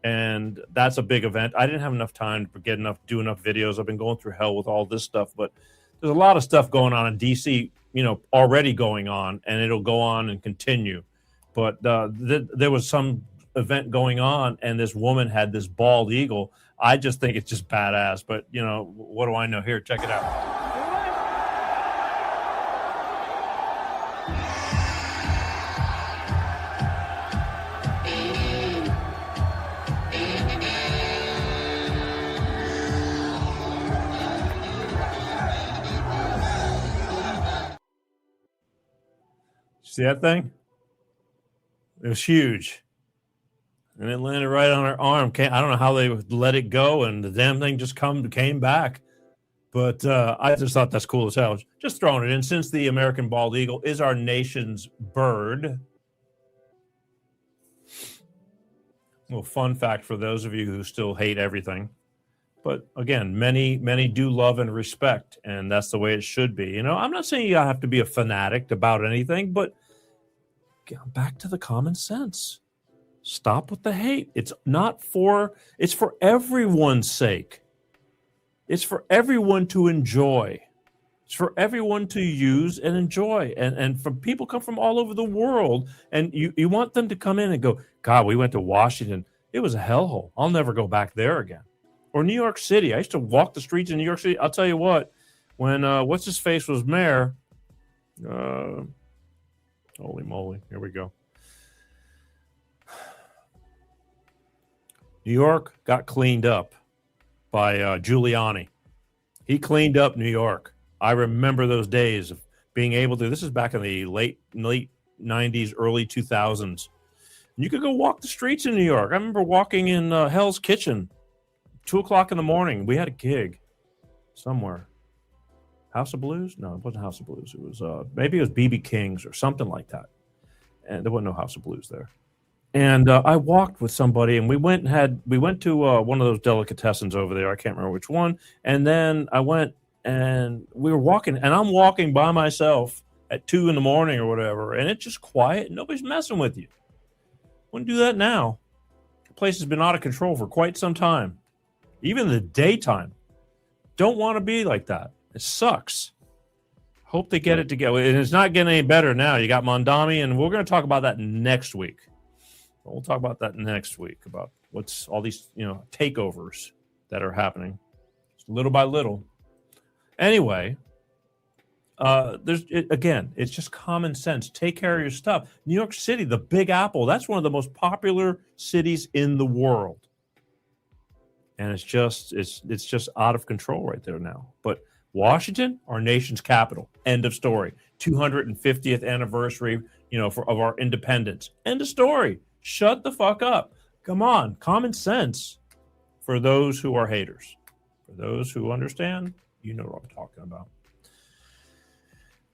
and that's a big event. I didn't have enough time to do enough videos. I've been going through hell with all this stuff, but there's a lot of stuff going on in DC, already going on, and it'll go on and continue. But there was some event going on, and this woman had this bald eagle. I just think it's just badass. But what do I know? Here, check it out. See that thing? It was huge. And it landed right on her arm. I don't know how they let it go, and the damn thing just came back. But I just thought that's cool as hell. Just throwing it in. Since the American bald eagle is our nation's bird. A little fun fact for those of you who still hate everything. But again, many do love and respect, and that's the way it should be. I'm not saying you have to be a fanatic about anything, but back to the common sense. Stop with the hate. It's for everyone's sake. It's for everyone to enjoy. It's for everyone to use and enjoy. And from people come from all over the world, and you want them to come in and go, God, we went to Washington. It was a hellhole. I'll never go back there again. Or New York City. I used to walk the streets in New York City. I'll tell you what, when what's-his-face was mayor, holy moly, here we go. New York got cleaned up by Giuliani. He cleaned up New York. I remember those days of being able to, this is back in the late 90s, early 2000s. And you could go walk the streets in New York. I remember walking in Hell's Kitchen, 2 o'clock in the morning. We had a gig somewhere. House of Blues? No, it wasn't House of Blues. It was maybe it was BB King's or something like that. And there wasn't no House of Blues there. And I walked with somebody, and we went to one of those delicatessens over there. I can't remember which one. And then I went, and we were walking, and I'm walking by myself at 2 in the morning or whatever, and it's just quiet. And nobody's messing with you. Wouldn't do that now. The place has been out of control for quite some time. Even in the daytime. Don't want to be like that. It sucks. Hope they get it together. And it's not getting any better now. You got Mondami, and we're going to talk about that next week. We'll talk about that next week, about what's all these, takeovers that are happening little by little. Anyway, it's just common sense. Take care of your stuff. New York City, the Big Apple, that's one of the most popular cities in the world. And it's just out of control right there now. But Washington, our nation's capital. End of story. 250th anniversary, of our independence. End of story. Shut the fuck up. Come on. Common sense for those who are haters. For those who understand, you know what I'm talking about.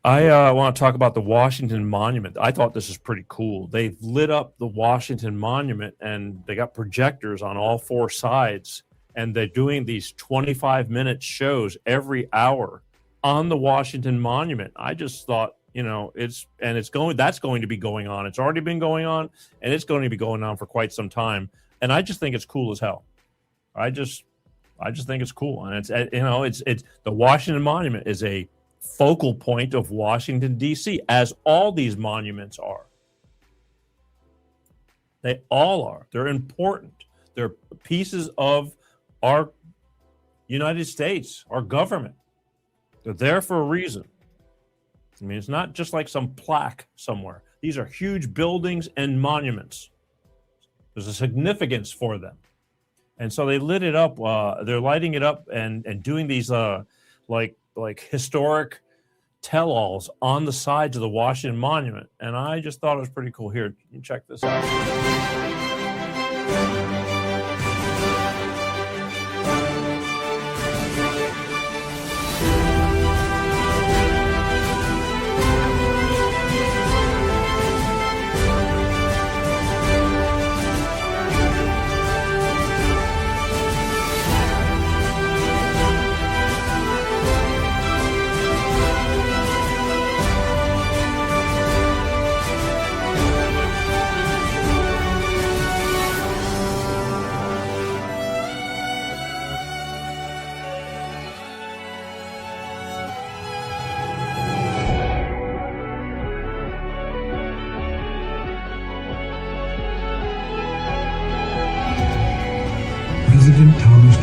I want to talk about the Washington Monument. I thought this is pretty cool. They've lit up the Washington Monument, and they got projectors on all four sides, and they're doing these 25-minute shows every hour on the Washington Monument. I just thought, that's going to be going on. It's already been going on, and it's going to be going on for quite some time. And I just think it's cool as hell. I just think it's cool. And it's the Washington Monument is a focal point of Washington, D.C., as all these monuments are. They all are. They're important. They're pieces of our United States, our government. They're there for a reason. I mean, it's not just like some plaque somewhere. These are huge buildings and monuments. There's a significance for them. And so they lit it up. They're lighting it up and doing these like historic tell-alls on the sides of the Washington Monument. And I just thought it was pretty cool. Here, you can check this out.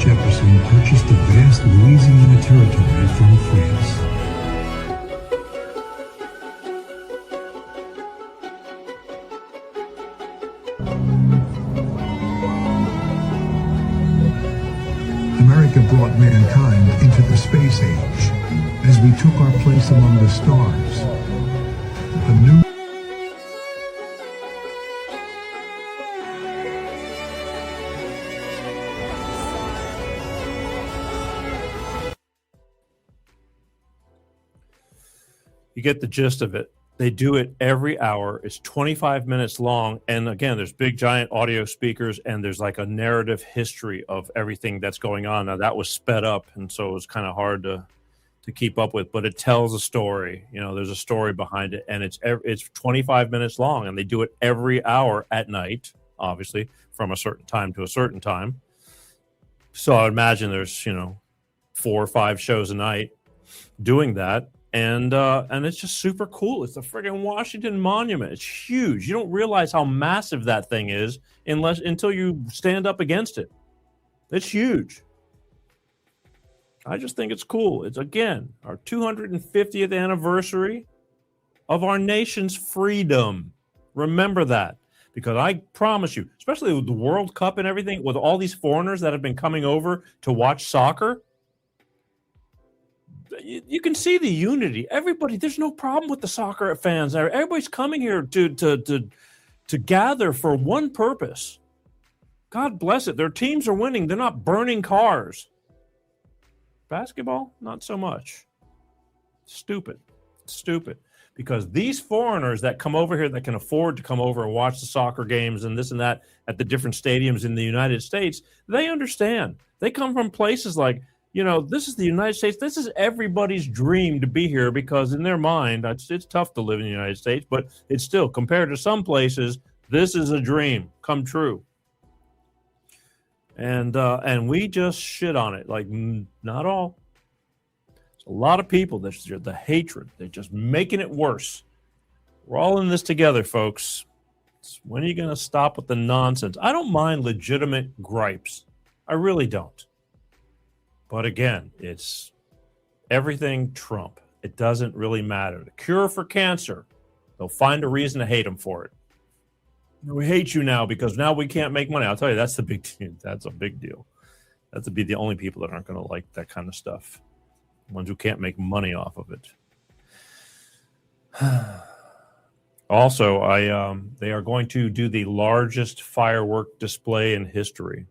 Jefferson purchased the vast Louisiana Territory from France. America brought mankind into the space age as we took our place among the stars. A new You get the gist of it. They do it every hour. It's 25 minutes long. And again, there's big, giant audio speakers, and there's like a narrative history of everything that's going on. Now, that was sped up, and so it was kind of hard to keep up with, but it tells a story. You know, there's a story behind it, and it's 25 minutes long, and they do it every hour at night, obviously, from a certain time to a certain time. So I would imagine there's, 4 or 5 shows a night doing that. And it's just super cool. It's the friggin' Washington Monument. It's huge. You don't realize how massive that thing is until you stand up against it. It's huge. I just think it's cool. It's, again, our 250th anniversary of our nation's freedom. Remember that. Because I promise you, especially with the World Cup and everything, with all these foreigners that have been coming over to watch soccer, you can see the unity. Everybody, there's no problem with the soccer fans. Everybody's coming here to gather for one purpose. God bless it. Their teams are winning. They're not burning cars. Basketball, not so much. Stupid. Because these foreigners that come over here that can afford to come over and watch the soccer games and this and that at the different stadiums in the United States, they understand. They come from places like, this is the United States. This is everybody's dream to be here because in their mind, it's tough to live in the United States, but it's still, compared to some places, this is a dream come true. And we just shit on it. Like, not all. There's a lot of people, that's the hatred. They're just making it worse. We're all in this together, folks. When are you going to stop with the nonsense? I don't mind legitimate gripes. I really don't. But again, it's everything Trump. It doesn't really matter. The cure for cancer, they'll find a reason to hate him for it. We hate you now because now we can't make money. I'll tell you, that's the big deal. That's a big deal. That's to be the only people that aren't going to like that kind of stuff. Ones who can't make money off of it. Also, they are going to do the largest firework display in history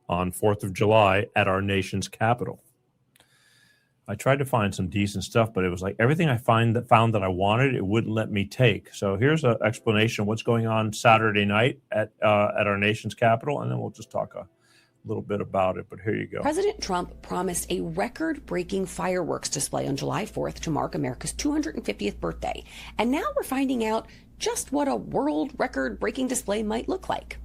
on 4th of July at our nation's capital. I tried to find some decent stuff, but it was like everything I found that I wanted, it wouldn't let me take. So here's an explanation of what's going on Saturday night at our nation's capital, and then we'll just talk a little bit about it. But here you go. President Trump promised a record-breaking fireworks display on July 4th to mark America's 250th birthday. And now we're finding out just what a world record-breaking display might look like.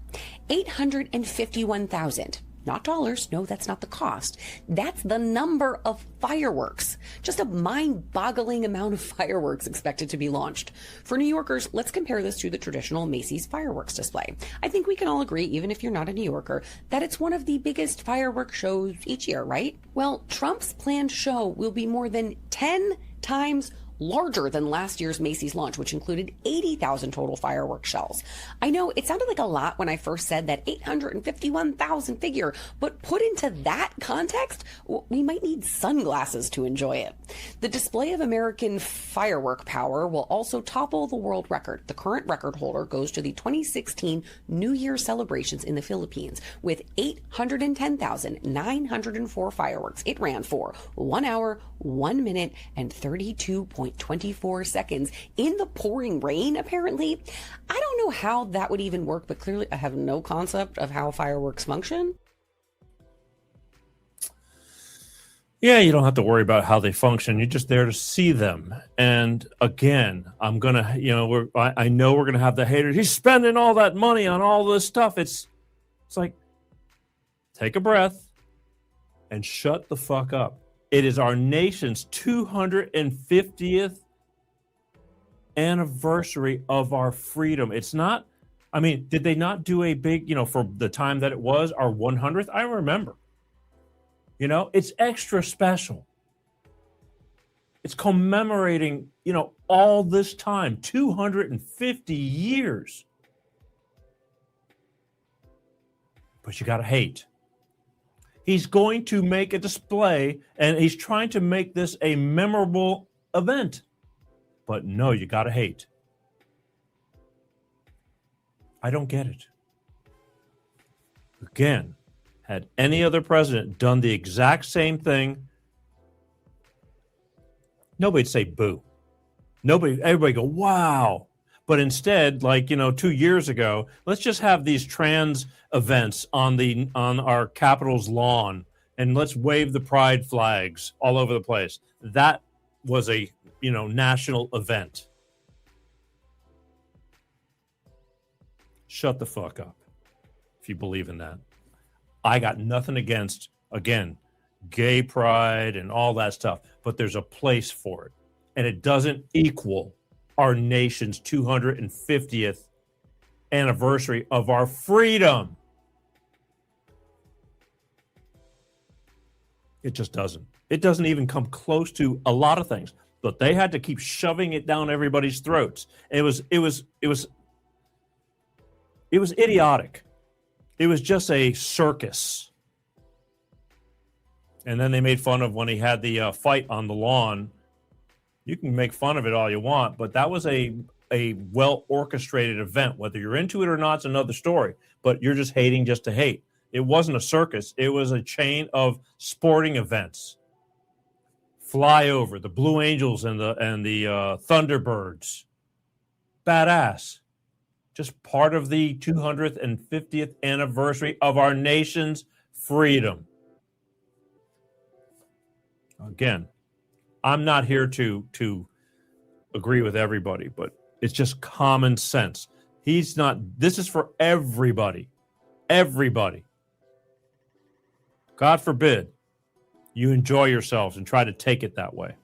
851,000. Not dollars. No, that's not the cost. That's the number of fireworks. Just a mind-boggling amount of fireworks expected to be launched. For New Yorkers, let's compare this to the traditional Macy's fireworks display. I think we can all agree, even if you're not a New Yorker, that it's one of the biggest fireworks shows each year, right? Well, Trump's planned show will be more than 10 times larger than last year's Macy's launch, which included 80,000 total fireworks shells. I know it sounded like a lot when I first said that 851,000 figure, but put into that context, we might need sunglasses to enjoy it. The display of American firework power will also topple the world record. The current record holder goes to the 2016 New Year celebrations in the Philippines with 810,904 fireworks. It ran for 1 hour, 1 minute, and 32.24 seconds in the pouring rain, apparently. I don't know how that would even work, but clearly I have no concept of how fireworks function. Yeah, you don't have to worry about how they function. You're just there to see them. And again, I'm going to, I know we're going to have the haters. He's spending all that money on all this stuff. It's like, take a breath and shut the fuck up. It is our nation's 250th anniversary of our freedom. It's not, did they not do a big, for the time that it was, our 100th? I remember. You know, it's extra special. It's commemorating, you know, all this time, 250 years. But you got to hate. He's going to make a display, and he's trying to make this a memorable event. But no, you got to hate. I don't get it. Again, had any other president done the exact same thing, nobody'd say boo. Everybody go, wow. But instead, like, you know, 2 years ago, let's just have these trans events on our Capitol's lawn, and let's wave the pride flags all over the place. That was a, you know, national event. Shut the fuck up if you believe in that. I got nothing against, again, gay pride and all that stuff, but there's a place for it. And it doesn't equal our nation's 250th anniversary of our freedom. It just doesn't. It doesn't even come close to a lot of things, but they had to keep shoving it down everybody's throats. It was idiotic. It was just a circus. And then they made fun of when he had the fight on the lawn. You can make fun of it all you want, but that was a well-orchestrated event. Whether you're into it or not, it's another story. But you're just hating just to hate. It wasn't a circus. It was a chain of sporting events. Flyover, the Blue Angels and the Thunderbirds. Badass. Just part of the 250th anniversary of our nation's freedom. Again, I'm not here to agree with everybody, but it's just common sense. This is for everybody. Everybody. God forbid you enjoy yourselves and try to take it that way.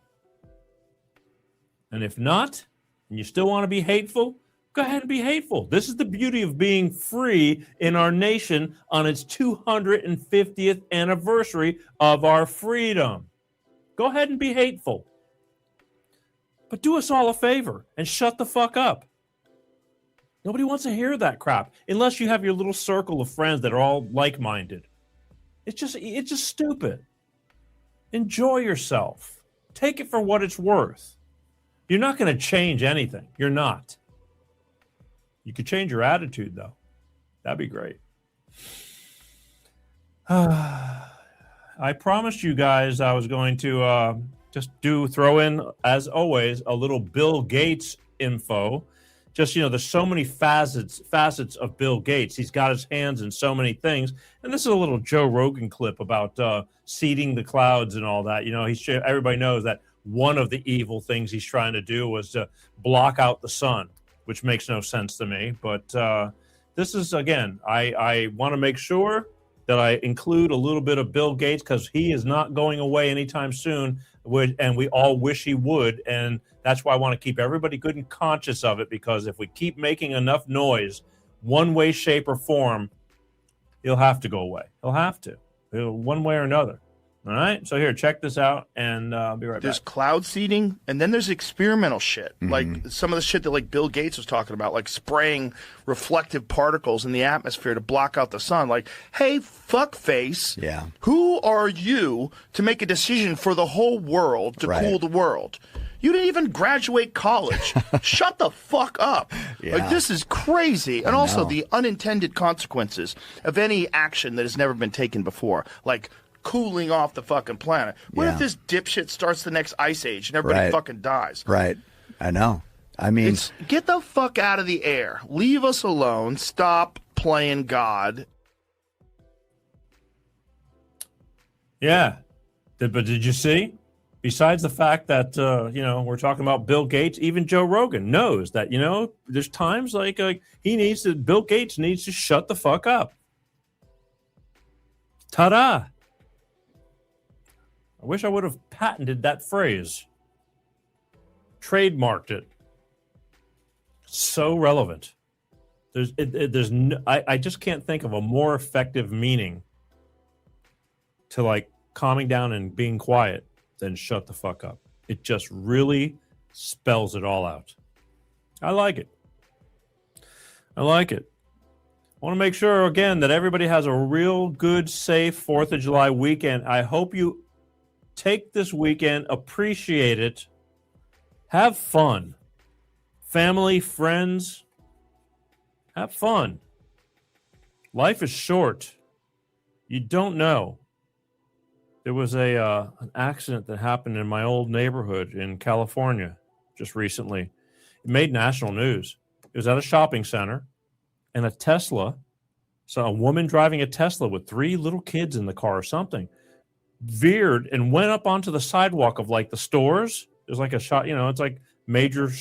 And if not, and you still want to be hateful, go ahead and be hateful. This is the beauty of being free in our nation on its 250th anniversary of our freedom. Go ahead and be hateful. But do us all a favor and shut the fuck up. Nobody wants to hear that crap unless you have your little circle of friends that are all like-minded. It's just stupid. Enjoy yourself. Take it for what it's worth. You're not going to change anything. You're not. You could change your attitude, though. That'd be great. I promised you guys I was going to throw in, as always, a little Bill Gates info. Just, you know, there's so many facets of Bill Gates. He's got his hands in so many things. And this is a little Joe Rogan clip about seeding the clouds and all that. You know, everybody knows that one of the evil things he's trying to do was to block out the sun, which makes no sense to me. But this is, again, I want to make sure that I include a little bit of Bill Gates because he is not going away anytime soon, and we all wish he would. And that's why I want to keep everybody good and conscious of it, because if we keep making enough noise, one way, shape, or form, he'll have to go away. He'll have to, one way or another. All right, so here, check this out, and I'll be right back. There's cloud seeding, and then there's experimental shit, like some of the shit that like Bill Gates was talking about, like spraying reflective particles in the atmosphere to block out the sun. Like, hey, fuckface, who are you to make a decision for the whole world to cool the world? You didn't even graduate college. Shut the fuck up. Like, this is crazy. And also the unintended consequences of any action that has never been taken before, like cooling off the fucking planet. What if this dipshit starts the next ice age and everybody fucking dies? Right. I know. I mean, get the fuck out of the air. Leave us alone. Stop playing God. Yeah. But did you see? Besides the fact that, you know, we're talking about Bill Gates, even Joe Rogan knows that, you know, there's times like Bill Gates needs to shut the fuck up. Ta-da. I wish I would have patented that phrase. Trademarked it. So relevant. I just can't think of a more effective meaning to like calming down and being quiet, then shut the fuck up. It just really spells it all out. I like it. I like it. I want to make sure, again, that everybody has a real good, safe 4th of July weekend. I hope you take this weekend, appreciate it, have fun. Family, friends, have fun. Life is short. You don't know. There was an accident that happened in my old neighborhood in California just recently. It made national news. It was at a shopping center, and a Tesla, so a woman driving a Tesla with 3 little kids in the car or something, veered and went up onto the sidewalk of like the stores. There's like a shot, it's like major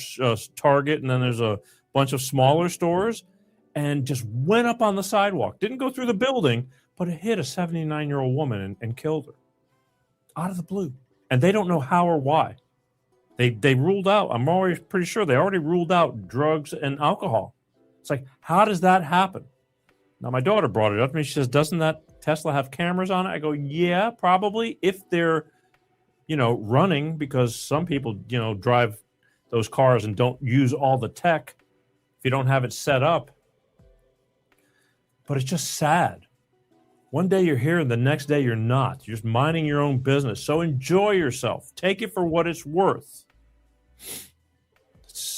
Target, and then there's a bunch of smaller stores, and just went up on the sidewalk. Didn't go through the building, but it hit a 79-year-old woman and killed her out of the blue. And they don't know how or why. They ruled out, I'm always pretty sure they already ruled out drugs and alcohol. It's like, how does that happen? Now, my daughter brought it up to me. She says, doesn't that Tesla have cameras on it? I go, yeah, probably, if they're, running, because some people, drive those cars and don't use all the tech if you don't have it set up. But it's just sad. One day you're here and the next day you're not. You're just minding your own business. So enjoy yourself. Take it for what it's worth.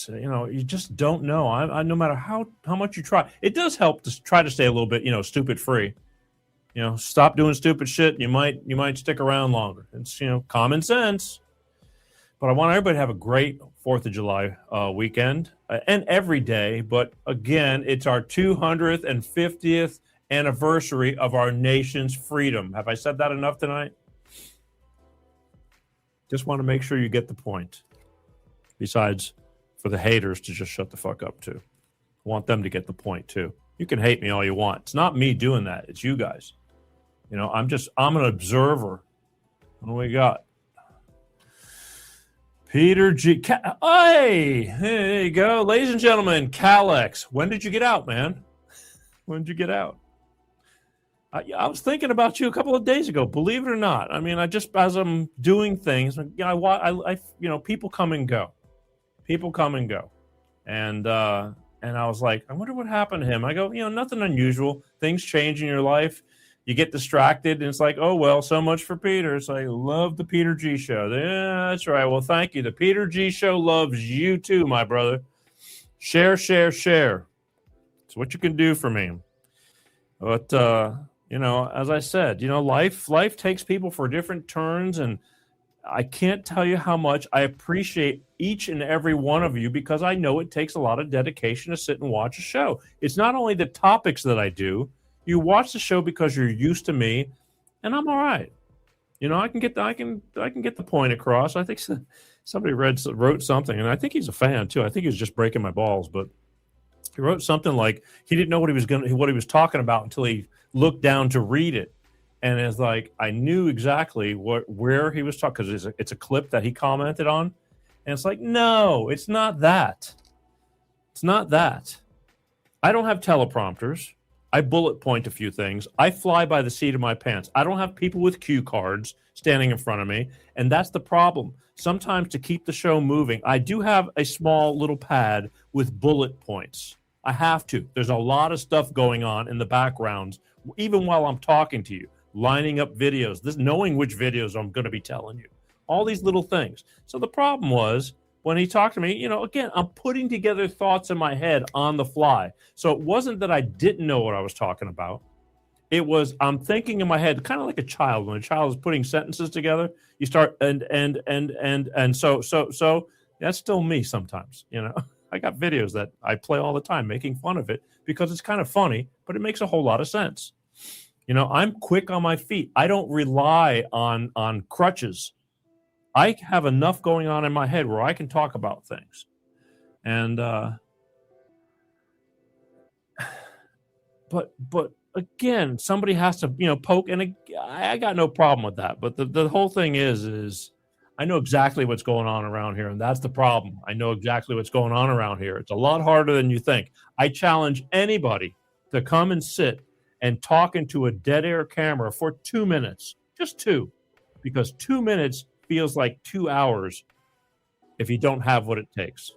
You just don't know. I no matter how much you try. It does help to try to stay a little bit, stupid free. Stop doing stupid shit. You might stick around longer. It's, common sense. But I want everybody to have a great 4th of July weekend and every day. But again, it's our 250th anniversary of our nation's freedom. Have I said that enough tonight? Just want to make sure you get the point. Besides, for the haters to just shut the fuck up too. I want them to get the point too. You can hate me all you want. It's not me doing that. It's you guys. I'm an observer. What do we got? Peter G. Hey, there you go. Ladies and gentlemen, Calex. When did you get out, man? When did you get out? I was thinking about you a couple of days ago, believe it or not. I mean, as I'm doing things, people come and go. People come and go. And I was like, I wonder what happened to him. I go, nothing unusual. Things change in your life. You get distracted, and it's like, oh, well, so much for Peter. It's like, love the Peter G Show. Yeah, that's right. Well, thank you. The Peter G Show loves you too, my brother. Share, share, share. It's what you can do for me. But, as I said, life takes people for different turns, and I can't tell you how much I appreciate each and every one of you, because I know it takes a lot of dedication to sit and watch a show. It's not only the topics that I do. You watch the show because you're used to me, and I'm all right. I can get the point across. I think somebody wrote something, and I think he's a fan too. I think he was just breaking my balls, but he wrote something like he didn't know what he was talking about until he looked down to read it. And it's like, I knew exactly where he was talking, because it's a clip that he commented on. And it's like, no, it's not that. It's not that. I don't have teleprompters. I bullet point a few things. I fly by the seat of my pants. I don't have people with cue cards standing in front of me. And that's the problem. Sometimes to keep the show moving, I do have a small little pad with bullet points. I have to. There's a lot of stuff going on in the background, even while I'm talking to you. Lining up videos, knowing which videos I'm going to be telling you, all these little things. So the problem was when he talked to me, again, I'm putting together thoughts in my head on the fly. So it wasn't that I didn't know what I was talking about. It was, I'm thinking in my head, kind of like a child. When a child is putting sentences together, you start and so that's still me sometimes. I got videos that I play all the time making fun of it because it's kind of funny, but it makes a whole lot of sense. I'm quick on my feet. I don't rely on crutches. I have enough going on in my head where I can talk about things. And but again, somebody has to, poke, and I got no problem with that. But the whole thing is I know exactly what's going on around here, and that's the problem. I know exactly what's going on around here. It's a lot harder than you think. I challenge anybody to come and sit and talk into a dead air camera for 2 minutes, just 2. because 2 minutes feels like 2 hours if you don't have what it takes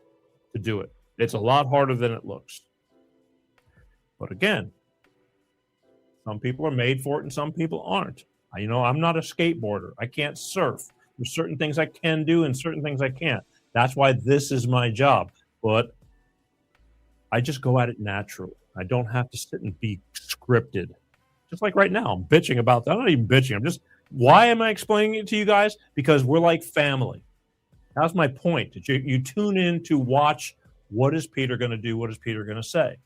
to do it. It's a lot harder than it looks. But again, some people are made for it and some people aren't. I'm not a skateboarder. I can't surf. There's certain things I can do and certain things I can't. That's why this is my job. But I just go at it naturally. I don't have to sit and be scripted. Just like right now, I'm bitching about that. I'm not even bitching. Why am I explaining it to you guys? Because we're like family. That's my point. You tune in to watch what is Peter going to do? What is Peter going to say?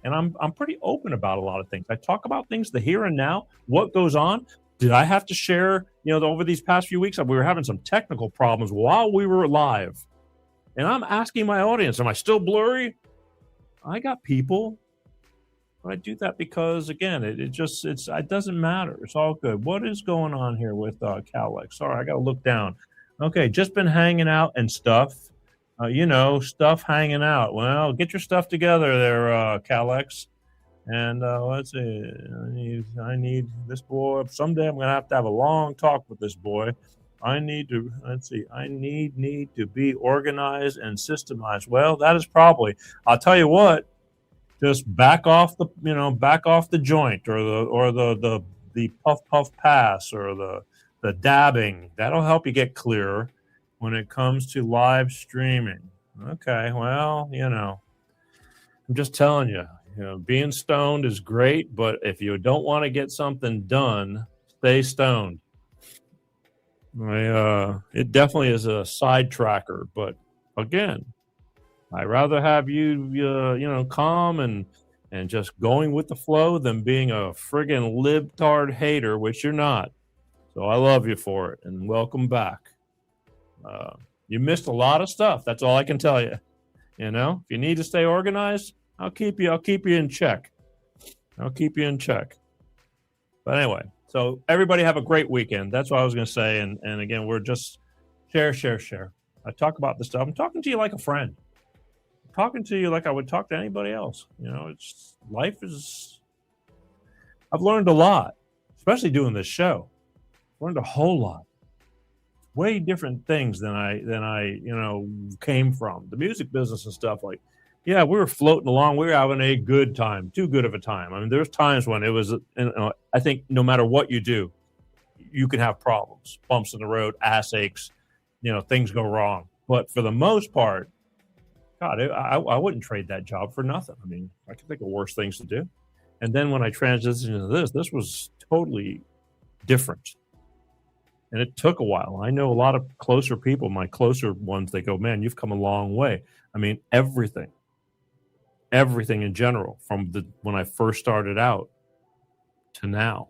And I'm pretty open about a lot of things. I talk about things, the here and now, what goes on. Did I have to share, over these past few weeks, we were having some technical problems while we were live. And I'm asking my audience, am I still blurry? I got people. But I do that because, again, it doesn't matter. It's all good. What is going on here with Calex? Sorry, I got to look down. Okay, just been hanging out and stuff. Stuff hanging out. Well, get your stuff together there, Calex. And let's see. I need this boy. Someday I'm going to have a long talk with this boy. I need to be organized and systemized. Well, that is probably, I'll tell you what, just back off the joint or the puff pass or the dabbing. That'll help you get clearer when it comes to live streaming. Okay, well, I'm just telling you, being stoned is great, but if you don't want to get something done, stay stoned. It definitely is a sidetracker, but again, I'd rather have you, calm and just going with the flow than being a friggin' libtard hater, which you're not. So I love you for it, and welcome back. You missed a lot of stuff. That's all I can tell you. If you need to stay organized, I'll keep you in check. But anyway, so everybody have a great weekend. That's what I was going to say. And again, we're just share. I talk about this stuff. I'm talking to you like a friend. I'm talking to you like I would talk to anybody else. I've learned a lot, especially doing this show. Learned a whole lot. Way different things than I came from. The music business and stuff, we were floating along. We were having a good time, too good of a time. I mean, there's times when it was, I think no matter what you do, you can have problems, bumps in the road, ass aches, things go wrong. But for the most part, God, I wouldn't trade that job for nothing. I mean, I can think of worse things to do. And then when I transitioned into this was totally different. And it took a while. I know a lot of closer people, my closer ones, they go, man, you've come a long way. I mean, everything in general, from when I first started out to now.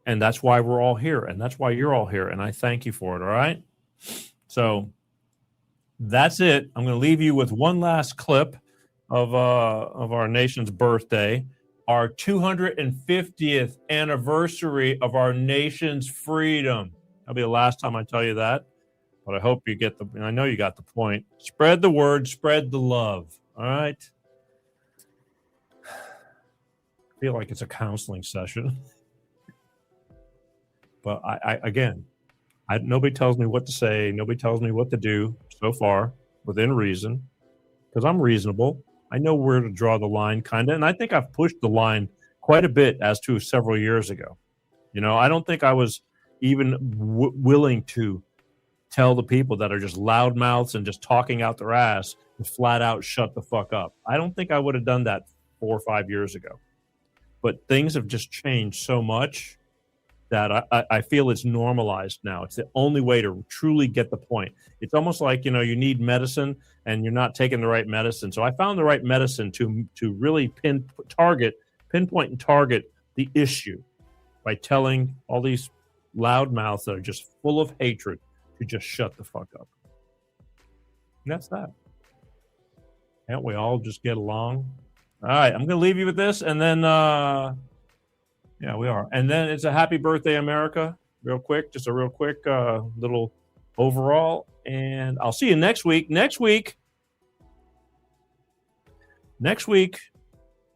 And that's why we're all here. And that's why you're all here. And I thank you for it. All right. So that's it. I'm going to leave you with one last clip of our nation's birthday, our 250th anniversary of our nation's freedom. That'll be the last time I tell you that, but I hope you I know you got the point. Spread the word, spread the love. All right. I feel like it's a counseling session, but nobody tells me what to say. Nobody tells me what to do so far within reason, because I'm reasonable. I know where to draw the line kind of, and I think I've pushed the line quite a bit as to several years ago. I don't think I was even willing to tell the people that are just loudmouths and just talking out their ass to flat out shut the fuck up. I don't think I would have done that 4 or 5 years ago. But things have just changed so much that I feel it's normalized now. It's the only way to truly get the point. It's almost like, you need medicine and you're not taking the right medicine. So I found the right medicine to really pinpoint and target the issue by telling all these loud mouths that are just full of hatred to just shut the fuck up. And that's that. Can't we all just get along? All right, I'm going to leave you with this, and then, we are. And then it's a happy birthday, America, real quick, just a real quick little overall, and I'll see you next week. Next week,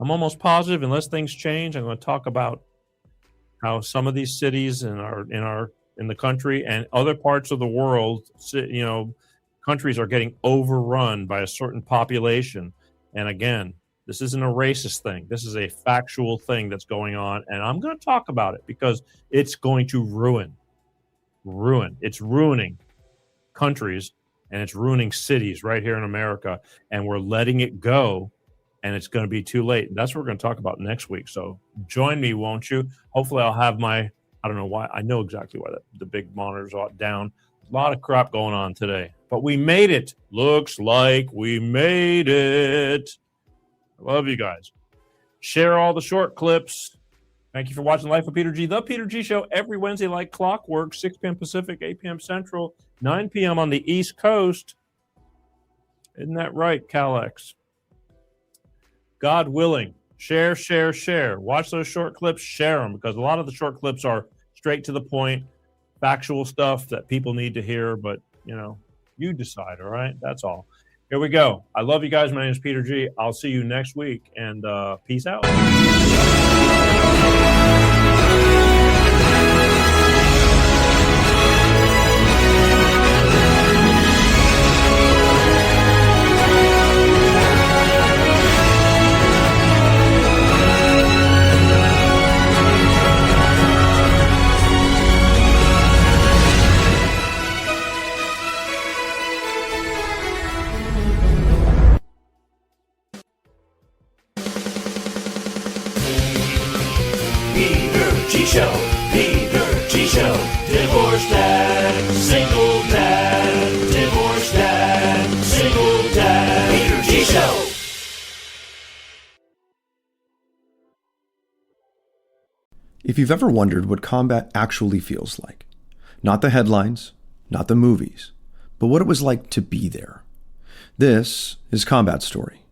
I'm almost positive, unless things change, I'm going to talk about how some of these cities in our in the country and other parts of the world. You know, countries are getting overrun by a certain population. And again, this isn't a racist thing. This is a factual thing that's going on. And I'm going to talk about it because it's going to ruin. It's ruining countries and it's ruining cities right here in America. And we're letting it go. And it's going to be too late. That's what we're going to talk about next week. So join me, won't you? Hopefully I'll have I don't know why. I know exactly why the big monitors are down. A lot of crap going on today. But we made it. Looks like we made it. I love you guys. Share all the short clips. Thank you for watching Life of Peter G. The Peter G Show every Wednesday like clockwork, 6 p.m. Pacific, 8 p.m. Central, 9 p.m. on the East Coast. Isn't that right, Calex? God willing, share. Watch those short clips, share them, because a lot of the short clips are straight to the point, factual stuff that people need to hear, but, you know, you decide, all right? That's all. Here we go. I love you guys. My name is Peter G. I'll see you next week, and peace out. Peter G Show, divorced dad, single dad, divorced dad, single dad, Peter G Show. If you've ever wondered what combat actually feels like, not the headlines, not the movies, but what it was like to be there. This is Combat Story.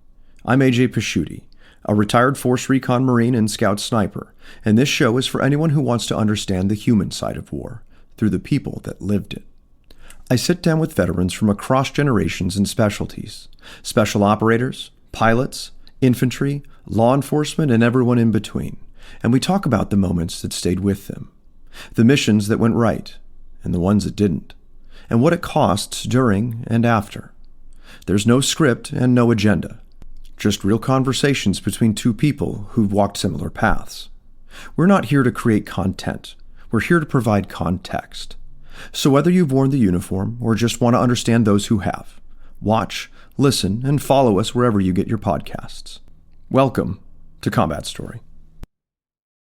I'm AJ Pasciuti, a retired Force Recon Marine and Scout Sniper, and this show is for anyone who wants to understand the human side of war through the people that lived it. I sit down with veterans from across generations and specialties, special operators, pilots, infantry, law enforcement, and everyone in between, and we talk about the moments that stayed with them, the missions that went right, and the ones that didn't, and what it costs during and after. There's no script and no agenda. Just real conversations between two people who've walked similar paths. We're not here to create content. We're here to provide context. So whether you've worn the uniform or just want to understand those who have, watch, listen, and follow us wherever you get your podcasts. Welcome to Combat Story.